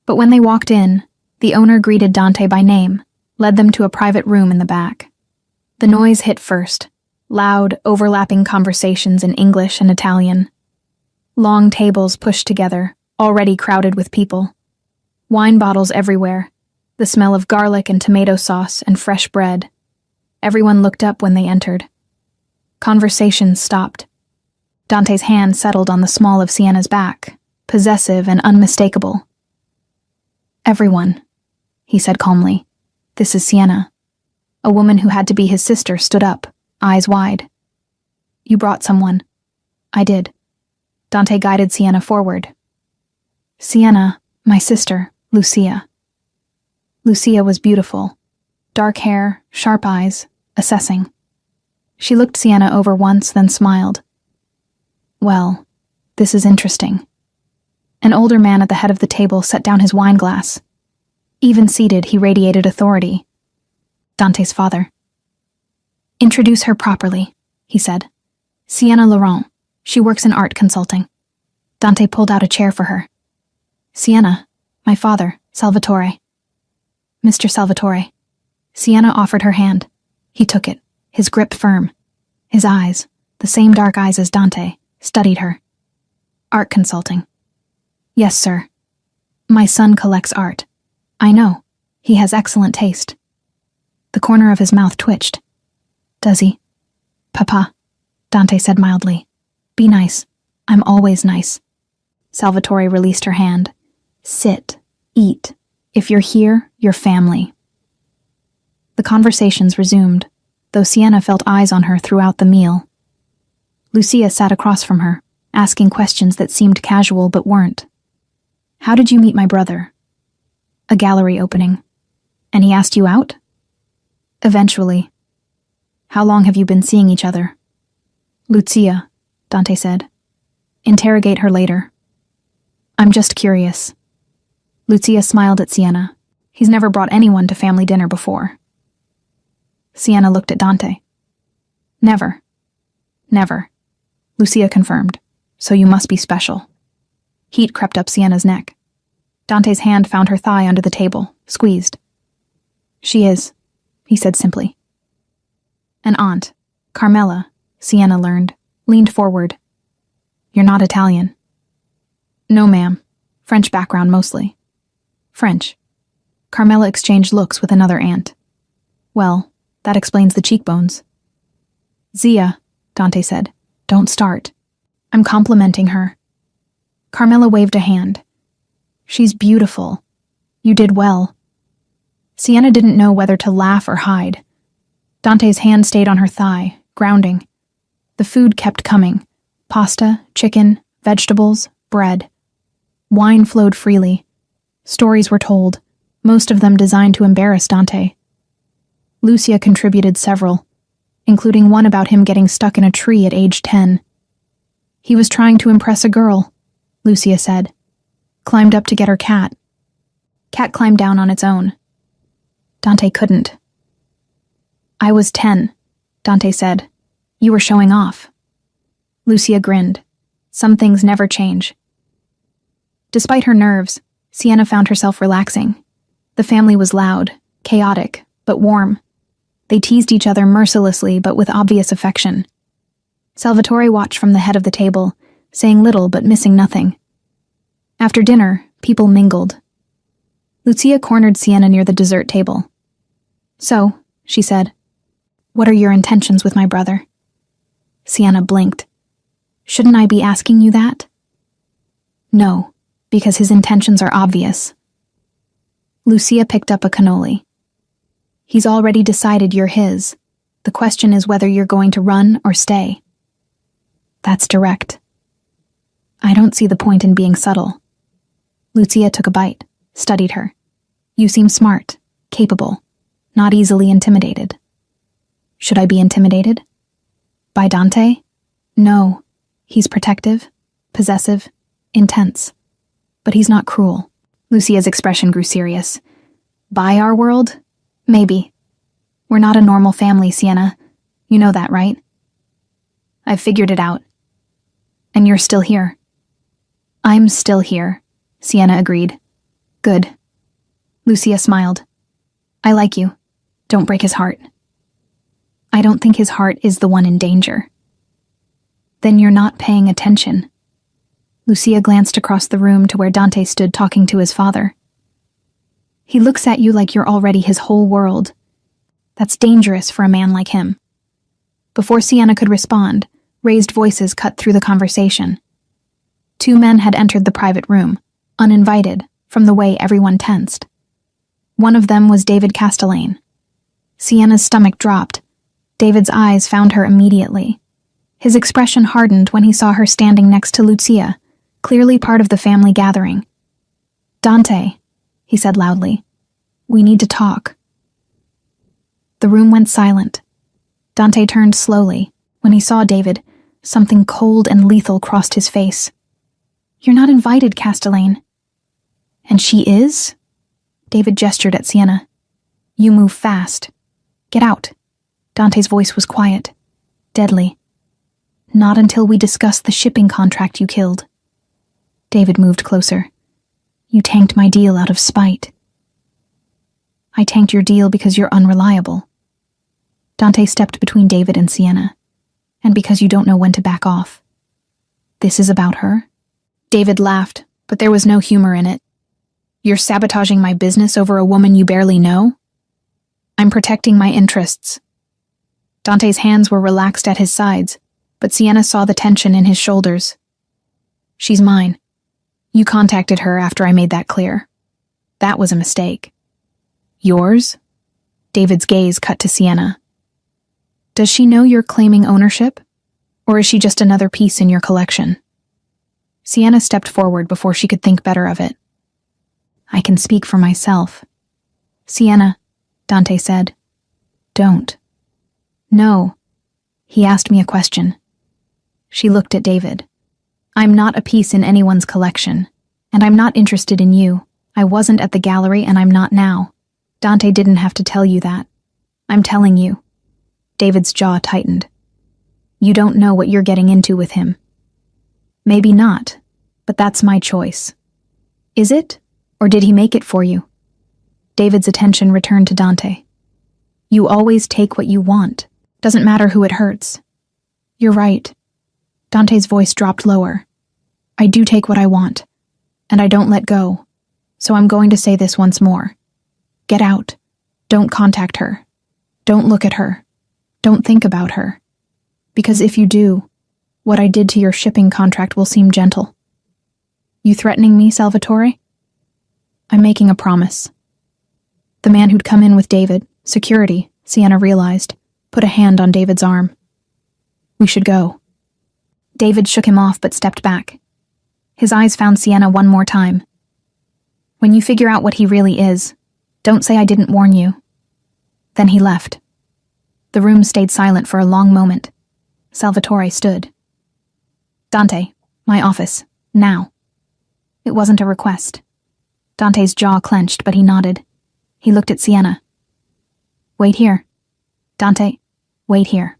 But when they walked in, the owner greeted Dante by name, led them to a private room in the back. The noise hit first, loud, overlapping conversations in English and Italian. Long tables pushed together, already crowded with people. Wine bottles everywhere, the smell of garlic and tomato sauce and fresh bread. Everyone looked up when they entered. Conversation stopped. Dante's hand settled on the small of Sienna's back, possessive and unmistakable. "Everyone," he said calmly. "This is Sienna." A woman who had to be his sister stood up, eyes wide. "You brought someone." "I did." Dante guided Sienna forward. "Sienna, my sister, Lucia." Lucia was beautiful. Dark hair, sharp eyes, assessing. She looked Sienna over once, then smiled. "Well, this is interesting." An older man at the head of the table set down his wine glass. Even seated, he radiated authority. Dante's father. "Introduce her properly," he said. "Sienna Laurent. She works in art consulting." Dante pulled out a chair for her. "Sienna, my father, Salvatore." "Mr. Salvatore." Sienna offered her hand. He took it, his grip firm. His eyes, the same dark eyes as Dante, studied her. "Art consulting." "Yes, sir. My son collects art. I know. He has excellent taste." The corner of his mouth twitched. "Does he?" "Papa," Dante said mildly. "Be nice. I'm always nice." Salvatore released her hand. "Sit. Eat. If you're here, you're family." The conversations resumed, though Sienna felt eyes on her throughout the meal. Lucia sat across from her, asking questions that seemed casual but weren't. "How did you meet my brother?" "A gallery opening." "And he asked you out?" "Eventually." "How long have you been seeing each other?" "Lucia," Dante said. "Interrogate her later." "I'm just curious." Lucia smiled at Sienna. He's never brought anyone to family dinner before. Sienna looked at Dante. "Never." "Never." Lucia confirmed. "So you must be special." Heat crept up Sienna's neck. Dante's hand found her thigh under the table, squeezed. "She is," he said simply. An aunt, Carmela, Sienna learned, leaned forward. "You're not Italian." "No, ma'am. French background mostly." "French." Carmela exchanged looks with another aunt. "Well, that explains the cheekbones." "Zia," Dante said, "don't start. I'm complimenting her." Carmela waved a hand. "She's beautiful. You did well." Sienna didn't know whether to laugh or hide. Dante's hand stayed on her thigh, grounding. The food kept coming. Pasta, chicken, vegetables, bread. Wine flowed freely. Stories were told, most of them designed to embarrass Dante. Lucia contributed several, including one about him getting stuck in a tree at age 10. "He was trying to impress a girl," Lucia said. "Climbed up to get her cat. Cat climbed down on its own." Dante couldn't. "I was 10, Dante said. "You were showing off." Lucia grinned. Some things never change. Despite her nerves, Sienna found herself relaxing. The family was loud, chaotic, but warm. They teased each other mercilessly but with obvious affection. Salvatore watched from the head of the table, saying little but missing nothing. After dinner, people mingled. Lucia cornered Sienna near the dessert table. "So," she said, "what are your intentions with my brother?" Sienna blinked. "Shouldn't I be asking you that?" "No, because his intentions are obvious." Lucia picked up a cannoli. "He's already decided you're his. The question is whether you're going to run or stay." "That's direct." "I don't see the point in being subtle." Lucia took a bite, studied her. "You seem smart, capable, not easily intimidated." "Should I be intimidated?" "By Dante? No. He's protective, possessive, intense. But he's not cruel." Lucia's expression grew serious. "By our world? Maybe. We're not a normal family, Sienna. You know that, right?" "I've figured it out." "And you're still here." "I'm still here," Sienna agreed. "Good." Lucia smiled. "I like you. Don't break his heart." "I don't think his heart is the one in danger." "Then you're not paying attention." Lucia glanced across the room to where Dante stood talking to his father. "He looks at you like you're already his whole world. That's dangerous for a man like him." Before Sienna could respond, raised voices cut through the conversation. Two men had entered the private room, uninvited, from the way everyone tensed. One of them was David Castellane. Sienna's stomach dropped. David's eyes found her immediately. His expression hardened when he saw her standing next to Lucia, clearly part of the family gathering. "Dante," he said loudly, "we need to talk." The room went silent. Dante turned slowly. When he saw David, something cold and lethal crossed his face. "You're not invited, Castellane." "And she is?" David gestured at Sienna. "You move fast. Get out." Dante's voice was quiet, deadly. "Not until we discuss the shipping contract you killed." David moved closer. "You tanked my deal out of spite." "I tanked your deal because you're unreliable." Dante stepped between David and Sienna. "And because you don't know when to back off." "This is about her?" David laughed, but there was no humor in it. "You're sabotaging my business over a woman you barely know?" "I'm protecting my interests." Dante's hands were relaxed at his sides, but Sienna saw the tension in his shoulders. "She's mine. You contacted her after I made that clear. That was a mistake." "Yours?" David's gaze cut to Sienna. "Does she know you're claiming ownership? Or is she just another piece in your collection?" Sienna stepped forward before she could think better of it. "I can speak for myself." "Sienna," Dante said. "Don't." "No." He asked me a question. She looked at David. "I'm not a piece in anyone's collection, and I'm not interested in you. I wasn't at the gallery and I'm not now. Dante didn't have to tell you that. I'm telling you." David's jaw tightened. "You don't know what you're getting into with him." "Maybe not, but that's my choice." "Is it? Or did he make it for you?" David's attention returned to Dante. "You always take what you want. Doesn't matter who it hurts." "You're right." Dante's voice dropped lower. "I do take what I want, and I don't let go. So I'm going to say this once more. Get out. Don't contact her. Don't look at her. Don't think about her. Because if you do, what I did to your shipping contract will seem gentle." "You threatening me, Salvatore?" "I'm making a promise." The man who'd come in with David, security, Sienna realized, put a hand on David's arm. "We should go." David shook him off but stepped back. His eyes found Sienna one more time. "When you figure out what he really is, don't say I didn't warn you." Then he left. The room stayed silent for a long moment. Salvatore stood. "Dante, my office, now." It wasn't a request. Dante's jaw clenched, but he nodded. He looked at Sienna. "Wait here. Dante, wait here."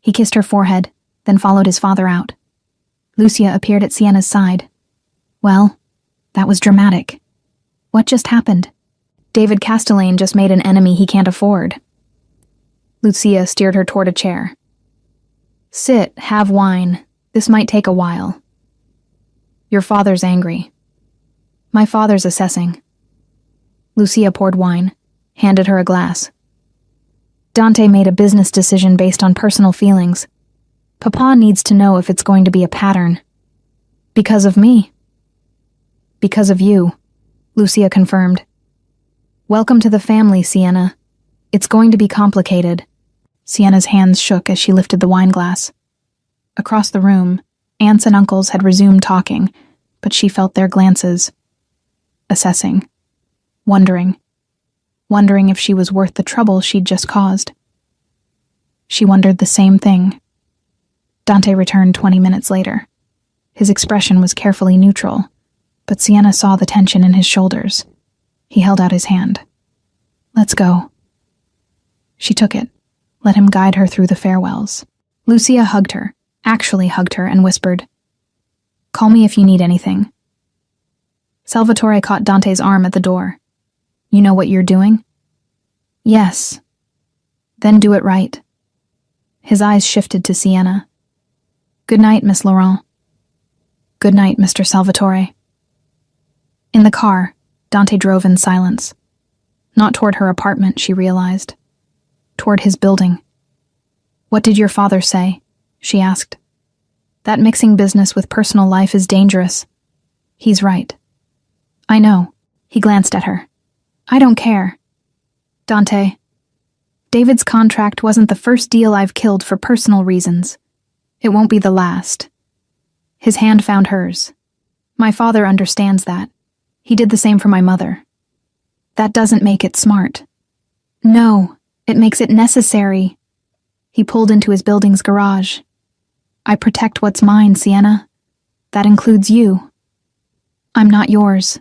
He kissed her forehead, then followed his father out. Lucia appeared at Sienna's side. "Well, that was dramatic. What just happened?" "David Castellane just made an enemy he can't afford." Lucia steered her toward a chair. "Sit, have wine. This might take a while." "Your father's angry." "My father's assessing." Lucia poured wine, handed her a glass. Dante made a business decision based on personal feelings. Papa needs to know if it's going to be a pattern. Because of me. Because of you, Lucia confirmed. Welcome to the family, Sienna. It's going to be complicated. Sienna's hands shook as she lifted the wine glass. Across the room, aunts and uncles had resumed talking, but she felt their glances. Assessing. Wondering if she was worth the trouble she'd just caused. She wondered the same thing. Dante returned 20 minutes later. His expression was carefully neutral, but Sienna saw the tension in his shoulders. He held out his hand. Let's go. She took it, let him guide her through the farewells. Lucia hugged her, actually hugged her, and whispered, Call me if you need anything. Salvatore caught Dante's arm at the door. You know what you're doing? Yes. Then do it right. His eyes shifted to Sienna. Good night, Miss Laurent. Good night, Mr. Salvatore. In the car, Dante drove in silence. Not toward her apartment, she realized. Toward his building. What did your father say? She asked. That mixing business with personal life is dangerous. He's right. I know. He glanced at her. I don't care. Dante, David's contract wasn't the first deal I've killed for personal reasons. It won't be the last. His hand found hers. My father understands that. He did the same for my mother. That doesn't make it smart. No, it makes it necessary. He pulled into his building's garage. I protect what's mine, Sienna. That includes you. I'm not yours.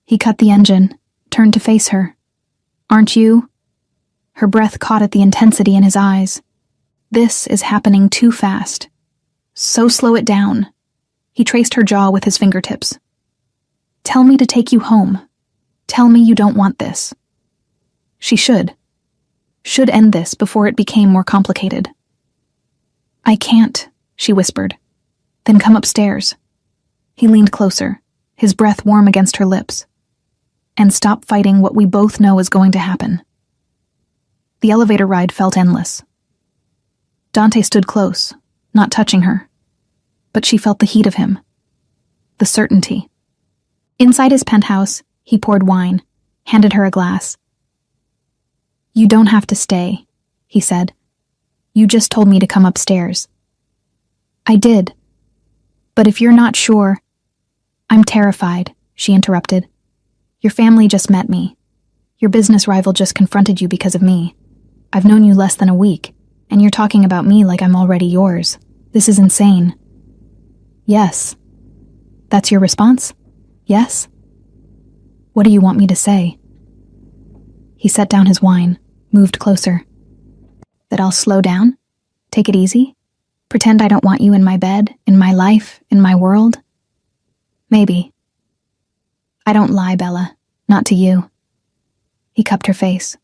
He cut the engine, turned to face her. Aren't you? Her breath caught at the intensity in his eyes. This is happening too fast. So slow it down. He traced her jaw with his fingertips. Tell me to take you home. Tell me you don't want this. She should. Should end this before it became more complicated. I can't, she whispered. Then come upstairs. He leaned closer, his breath warm against her lips. And stop fighting what we both know is going to happen. The elevator ride felt endless. Dante stood close, not touching her. But she felt the heat of him. The certainty. Inside his penthouse, he poured wine, handed her a glass. You don't have to stay, he said. You just told me to come upstairs. I did. But if you're not sure... I'm terrified, she interrupted. Your family just met me. Your business rival just confronted you because of me. I've known you less than a week, and you're talking about me like I'm already yours. This is insane. Yes. That's your response? Yes? What do you want me to say? He set down his wine, moved closer. That I'll slow down? Take it easy? Pretend I don't want you in my bed, in my life, in my world? Maybe. I don't lie, Bella. Not to you. He cupped her face.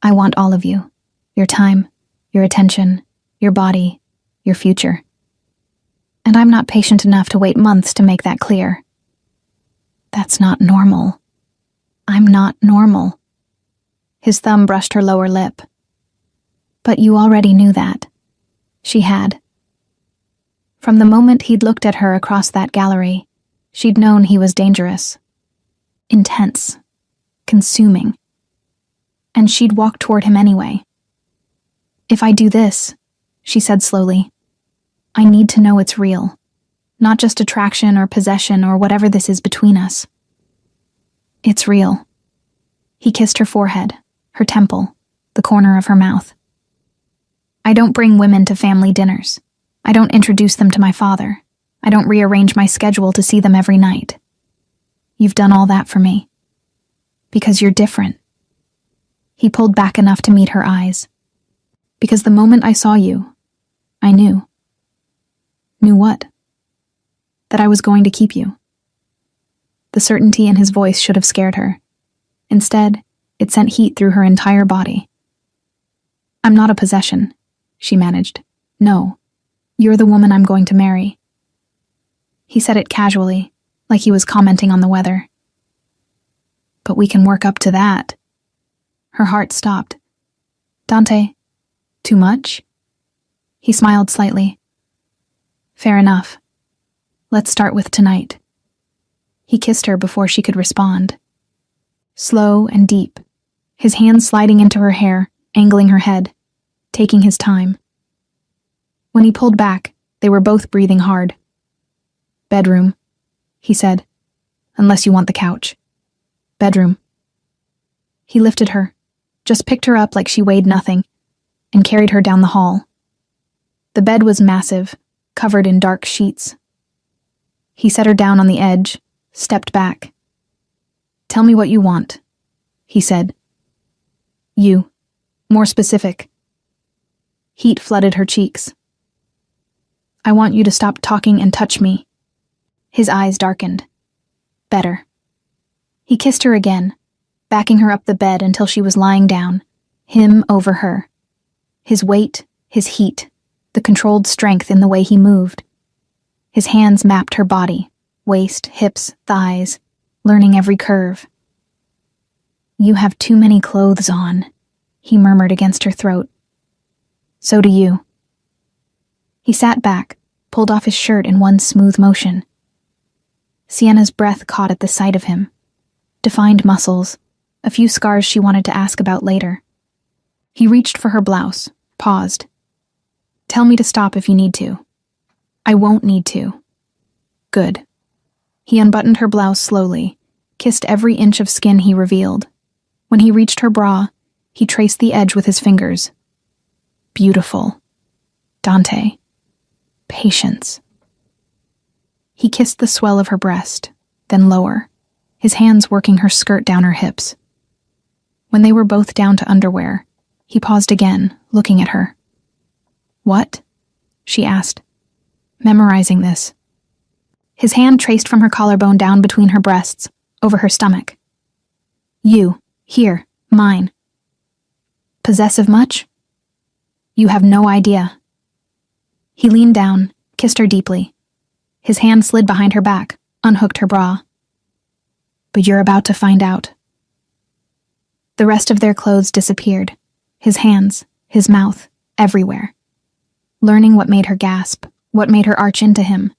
I want all of you. Your time, your attention, your body, your future. And I'm not patient enough to wait months to make that clear. That's not normal. I'm not normal. His thumb brushed her lower lip. But you already knew that. She had. From the moment he'd looked at her across that gallery, she'd known he was dangerous. Intense. Consuming. And she'd walk toward him anyway. If I do this, she said slowly, I need to know it's real. Not just attraction or possession or whatever this is between us. It's real. He kissed her forehead, her temple, the corner of her mouth. I don't bring women to family dinners. I don't introduce them to my father. I don't rearrange my schedule to see them every night. You've done all that for me. Because you're different. He pulled back enough to meet her eyes. Because the moment I saw you, I knew. Knew what? That I was going to keep you. The certainty in his voice should have scared her. Instead, it sent heat through her entire body. I'm not a possession, she managed. No, you're the woman I'm going to marry. He said it casually, like he was commenting on the weather. But we can work up to that. Her heart stopped. Dante, too much? He smiled slightly. Fair enough. Let's start with tonight. He kissed her before she could respond. Slow and deep, his hands sliding into her hair, angling her head, taking his time. When he pulled back, they were both breathing hard. Bedroom, he said, unless you want the couch. Bedroom. He lifted her, just picked her up like she weighed nothing, and carried her down the hall. The bed was massive, covered in dark sheets. He set her down on the edge, stepped back. Tell me what you want, he said. You. More specific. Heat flooded her cheeks. I want you to stop talking and touch me. His eyes darkened. Better. He kissed her again, backing her up the bed until she was lying down, him over her. His weight, his heat, the controlled strength in the way he moved. His hands mapped her body, waist, hips, thighs, learning every curve. You have too many clothes on, he murmured against her throat. So do you. He sat back, pulled off his shirt in one smooth motion. Sienna's breath caught at the sight of him. Defined muscles, a few scars she wanted to ask about later. He reached for her blouse, paused. Tell me to stop if you need to. I won't need to. Good. He unbuttoned her blouse slowly, kissed every inch of skin he revealed. When he reached her bra, he traced the edge with his fingers. Beautiful. Dante. Patience. He kissed the swell of her breast, then lower, his hands working her skirt down her hips. When they were both down to underwear, he paused again, looking at her. What? She asked, memorizing this. His hand traced from her collarbone down between her breasts, over her stomach. You, here, mine. Possessive much? You have no idea. He leaned down, kissed her deeply. His hand slid behind her back, unhooked her bra. But you're about to find out. The rest of their clothes disappeared, his hands, his mouth, everywhere. Learning what made her gasp, what made her arch into him.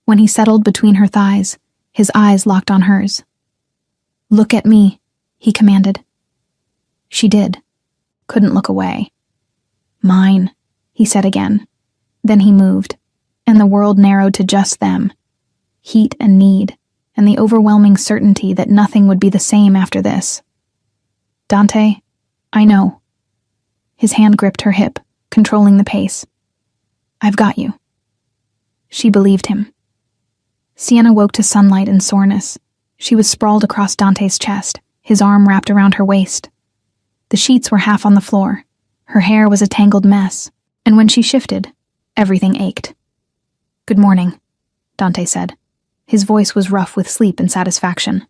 When he settled between her thighs, his eyes locked on hers. Look at me, he commanded. She did. Couldn't look away. Mine, he said again. Then he moved, and the world narrowed to just them. Heat and need, and the overwhelming certainty that nothing would be the same after this. Dante, I know. His hand gripped her hip, controlling the pace. I've got you. She believed him. Sienna woke to sunlight and soreness. She was sprawled across Dante's chest, his arm wrapped around her waist. The sheets were half on the floor. Her hair was a tangled mess, and when she shifted, everything ached. Good morning, Dante said. His voice was rough with sleep and satisfaction.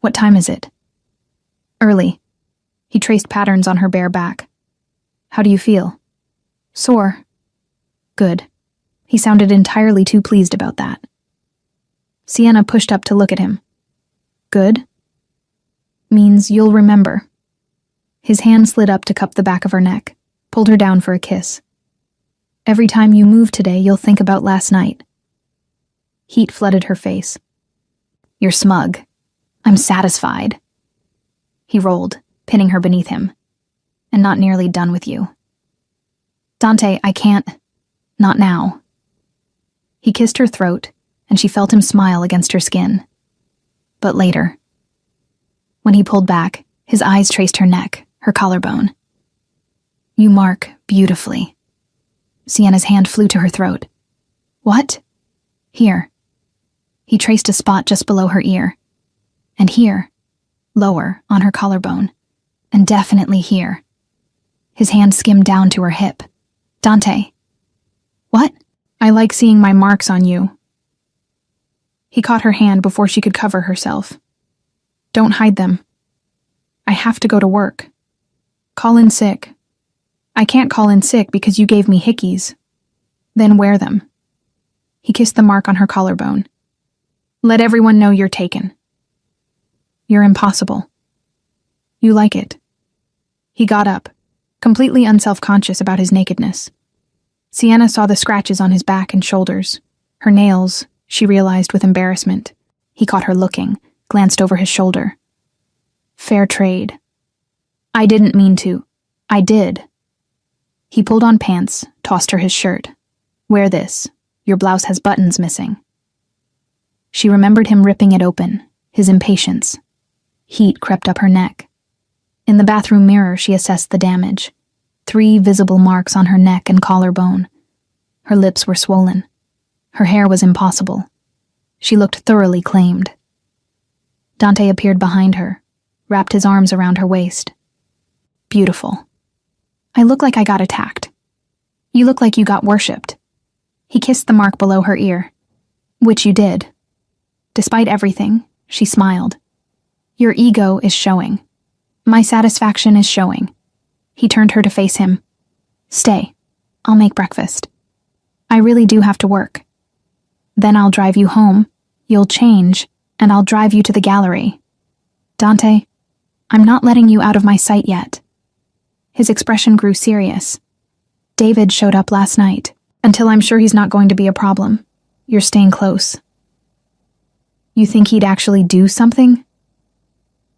What time is it? Early. He traced patterns on her bare back. How do you feel? Sore. Good. He sounded entirely too pleased about that. Sienna pushed up to look at him. Good? Means you'll remember. His hand slid up to cup the back of her neck, pulled her down for a kiss. Every time you move today, you'll think about last night. Heat flooded her face. You're smug. I'm satisfied. He rolled, pinning her beneath him. And not nearly done with you. Dante, I can't. Not now. He kissed her throat, and she felt him smile against her skin. But later. When he pulled back, his eyes traced her neck, her collarbone. You mark beautifully. Sienna's hand flew to her throat. What? Here. He traced a spot just below her ear. And here, lower, on her collarbone. And definitely here. His hand skimmed down to her hip. Dante. What? I like seeing my marks on you. He caught her hand before she could cover herself. Don't hide them. I have to go to work. Call in sick. I can't call in sick because you gave me hickeys. Then wear them. He kissed the mark on her collarbone. Let everyone know you're taken. You're impossible. You like it. He got up, completely unself-conscious about his nakedness. Sienna saw the scratches on his back and shoulders. Her nails, she realized with embarrassment. He caught her looking, glanced over his shoulder. Fair trade. I didn't mean to. I did. He pulled on pants, tossed her his shirt. Wear this. Your blouse has buttons missing. She remembered him ripping it open, his impatience. Heat crept up her neck. In the bathroom mirror, she assessed the damage. 3 visible marks on her neck and collarbone. Her lips were swollen. Her hair was impossible. She looked thoroughly claimed. Dante appeared behind her, wrapped his arms around her waist. Beautiful. I look like I got attacked. You look like you got worshipped. He kissed the mark below her ear. Which you did. Despite everything, she smiled. Your ego is showing. My satisfaction is showing. He turned her to face him. Stay. I'll make breakfast. I really do have to work. Then I'll drive you home, you'll change, and I'll drive you to the gallery. Dante, I'm not letting you out of my sight yet. His expression grew serious. David showed up last night. Until I'm sure he's not going to be a problem. You're staying close. You think he'd actually do something?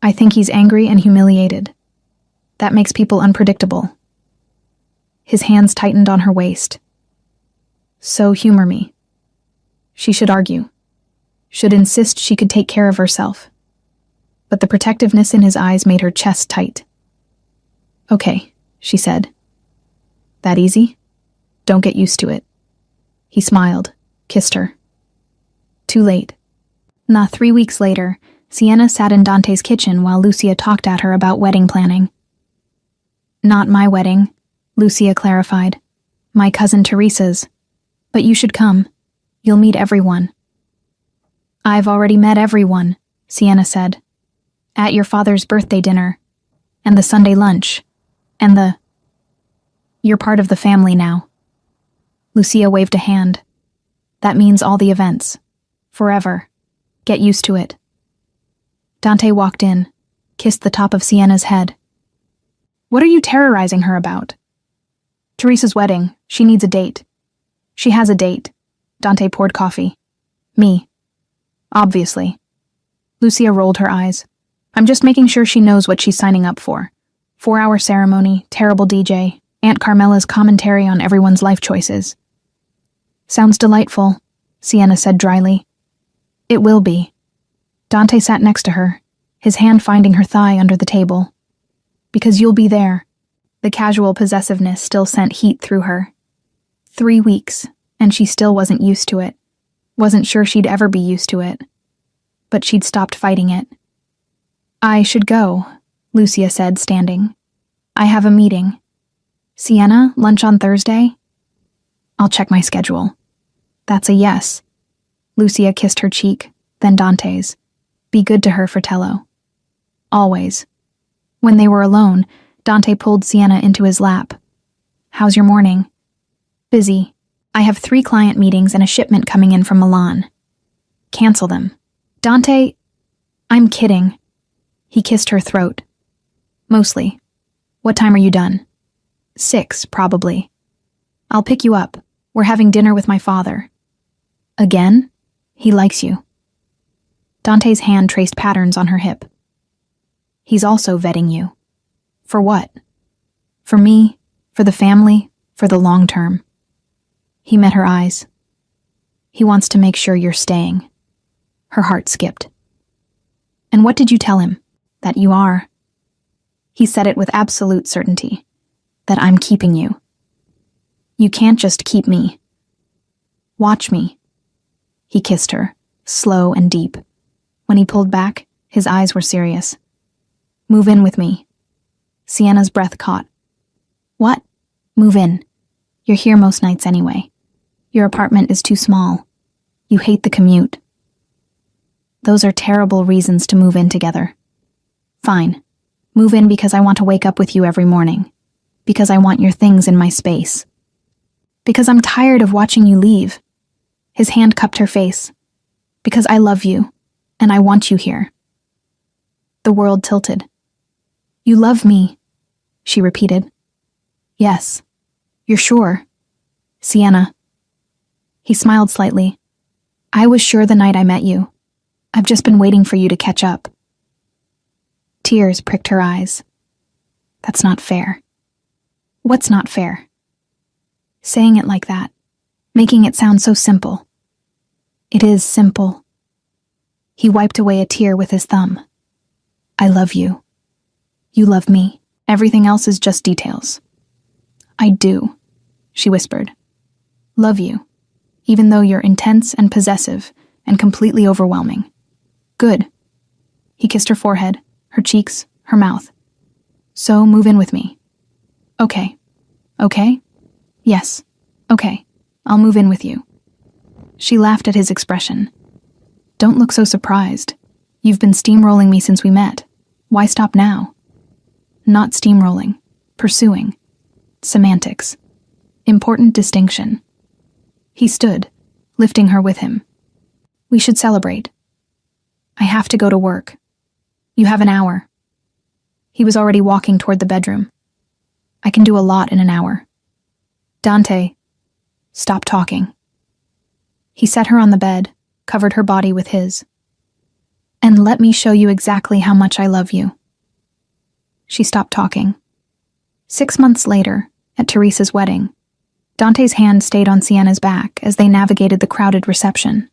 I think he's angry and humiliated. That makes people unpredictable. His hands tightened on her waist. So humor me. She should argue. Should insist she could take care of herself. But the protectiveness in his eyes made her chest tight. Okay, she said. That easy? Don't get used to it. He smiled, kissed her. Too late. 3 weeks later, Sienna sat in Dante's kitchen while Lucia talked at her about wedding planning. Not my wedding, Lucia clarified. My cousin Teresa's. But you should come. You'll meet everyone. I've already met everyone, Sienna said. At your father's birthday dinner. And the Sunday lunch. And the... You're part of the family now. Lucia waved a hand. That means all the events. Forever. Get used to it. Dante walked in, kissed the top of Sienna's head. What are you terrorizing her about? Teresa's wedding. She needs a date. She has a date. Dante poured coffee. Me. Obviously. Lucia rolled her eyes. I'm just making sure she knows what she's signing up for. 4-hour ceremony, terrible DJ, Aunt Carmela's commentary on everyone's life choices. Sounds delightful, Sienna said dryly. It will be. Dante sat next to her, his hand finding her thigh under the table. Because you'll be there. The casual possessiveness still sent heat through her. 3 weeks, and she still wasn't used to it. Wasn't sure she'd ever be used to it. But she'd stopped fighting it. I should go, Lucia said, standing. I have a meeting. Sienna, lunch on Thursday? I'll check my schedule. That's a yes. Lucia kissed her cheek, then Dante's. Be good to her, Fratello. Always. When they were alone, Dante pulled Sienna into his lap. How's your morning? Busy. I have 3 client meetings and a shipment coming in from Milan. Cancel them. Dante, I'm kidding. He kissed her throat. Mostly. What time are you done? 6, probably. I'll pick you up. We're having dinner with my father. Again? He likes you. Dante's hand traced patterns on her hip. He's also vetting you. For what? For me, for the family, for the long term. He met her eyes. He wants to make sure you're staying. Her heart skipped. And what did you tell him? That you are. He said it with absolute certainty. That I'm keeping you. You can't just keep me. Watch me. He kissed her, slow and deep. When he pulled back, his eyes were serious. Move in with me. Sienna's breath caught. What? Move in. You're here most nights anyway. Your apartment is too small. You hate the commute. Those are terrible reasons to move in together. Fine. Move in because I want to wake up with you every morning. Because I want your things in my space. Because I'm tired of watching you leave. His hand cupped her face. Because I love you, and I want you here. The world tilted. "You love me," she repeated. "Yes. You're sure?" "Sienna." He smiled slightly. "I was sure the night I met you. I've just been waiting for you to catch up." Tears pricked her eyes. "That's not fair." "What's not fair?" Saying it like that, making it sound so simple. "It is simple." He wiped away a tear with his thumb. "I love you. You love me. Everything else is just details." "I do," she whispered. "Love you, even though you're intense and possessive and completely overwhelming." "Good." He kissed her forehead, her cheeks, her mouth. "So move in with me." "Okay." "Okay?" "Yes. Okay. I'll move in with you." She laughed at his expression. "Don't look so surprised. You've been steamrolling me since we met. Why stop now?" "Not steamrolling. Pursuing. Semantics. Important distinction." He stood, lifting her with him. "We should celebrate." "I have to go to work." "You have an hour." He was already walking toward the bedroom. "I can do a lot in an hour." "Dante, stop talking." He set her on the bed, covered her body with his. "And let me show you exactly how much I love you." She stopped talking. 6 months later, at Teresa's wedding, Dante's hand stayed on Sienna's back as they navigated the crowded reception.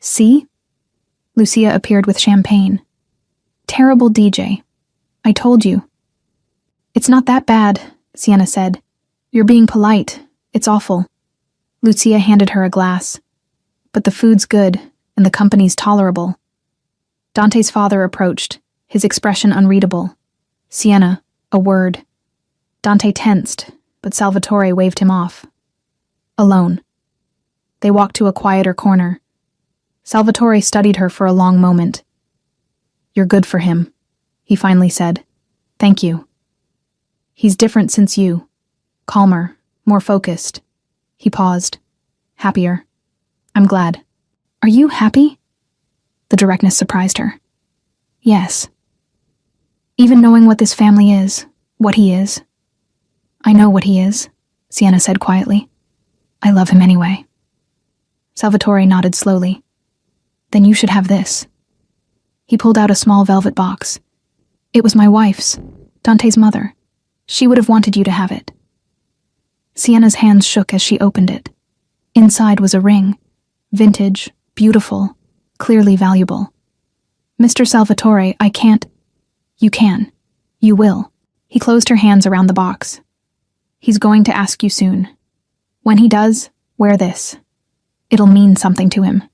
"See?" Lucia appeared with champagne. "Terrible DJ. I told you." "It's not that bad," Sienna said. "You're being polite. It's awful." Lucia handed her a glass. "But the food's good, and the company's tolerable." Dante's father approached, his expression unreadable. "Sienna, a word." Dante tensed, but Salvatore waved him off. "Alone." They walked to a quieter corner. Salvatore studied her for a long moment. "You're good for him," he finally said. "Thank you." "He's different since you. Calmer, more focused." He paused. "Happier." "I'm glad." "Are you happy?" The directness surprised her. "Yes." "Even knowing what this family is, what he is?" "I know what he is," Sienna said quietly. "I love him anyway." Salvatore nodded slowly. "Then you should have this." He pulled out a small velvet box. "It was my wife's, Dante's mother. She would have wanted you to have it." Sienna's hands shook as she opened it. Inside was a ring. Vintage, beautiful, clearly valuable. "Mr. Salvatore, I can't." "You can. You will." He closed her hands around the box. "He's going to ask you soon. When he does, wear this. It'll mean something to him."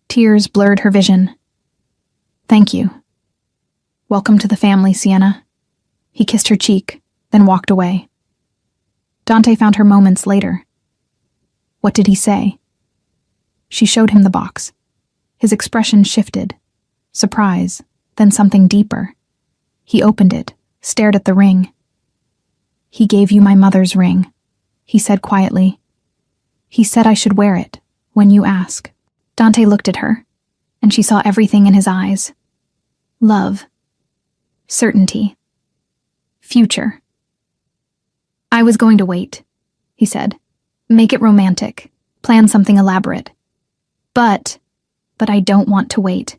Tears blurred her vision. "Thank you." "Welcome to the family, Sienna." He kissed her cheek, then walked away. Dante found her moments later. "What did he say?" She showed him the box. His expression shifted. Surprise, then something deeper. He opened it, stared at the ring. "He gave you my mother's ring," he said quietly. "He said I should wear it, when you ask." Dante looked at her, and she saw everything in his eyes. Love. Certainty. Future. "I was going to wait," he said. "Make it romantic. Plan something elaborate. But I don't want to wait."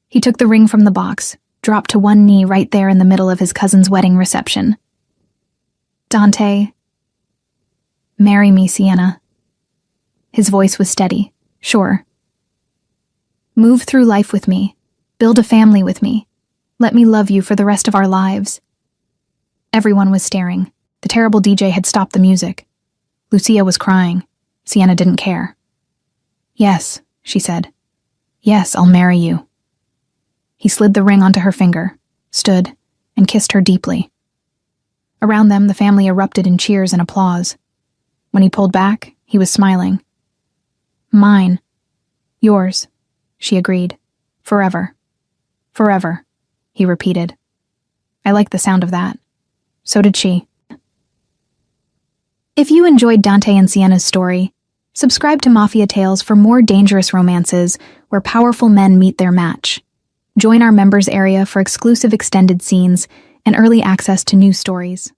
He took the ring from the box, dropped to one knee right there in the middle of his cousin's wedding reception. "Dante, marry me, Sienna." His voice was steady, sure. "Move through life with me. Build a family with me. Let me love you for the rest of our lives." Everyone was staring. The terrible DJ had stopped the music. Lucia was crying. Sienna didn't care. "Yes," she said. "Yes, I'll marry you." He slid the ring onto her finger, stood, and kissed her deeply. Around them, the family erupted in cheers and applause. When he pulled back, he was smiling. "Mine. Yours," she agreed. "Forever. Forever," he repeated. I liked the sound of that. So did she. If you enjoyed Dante and Sienna's story, subscribe to Mafia Tales for more dangerous romances where powerful men meet their match. Join our members area for exclusive extended scenes and early access to news stories.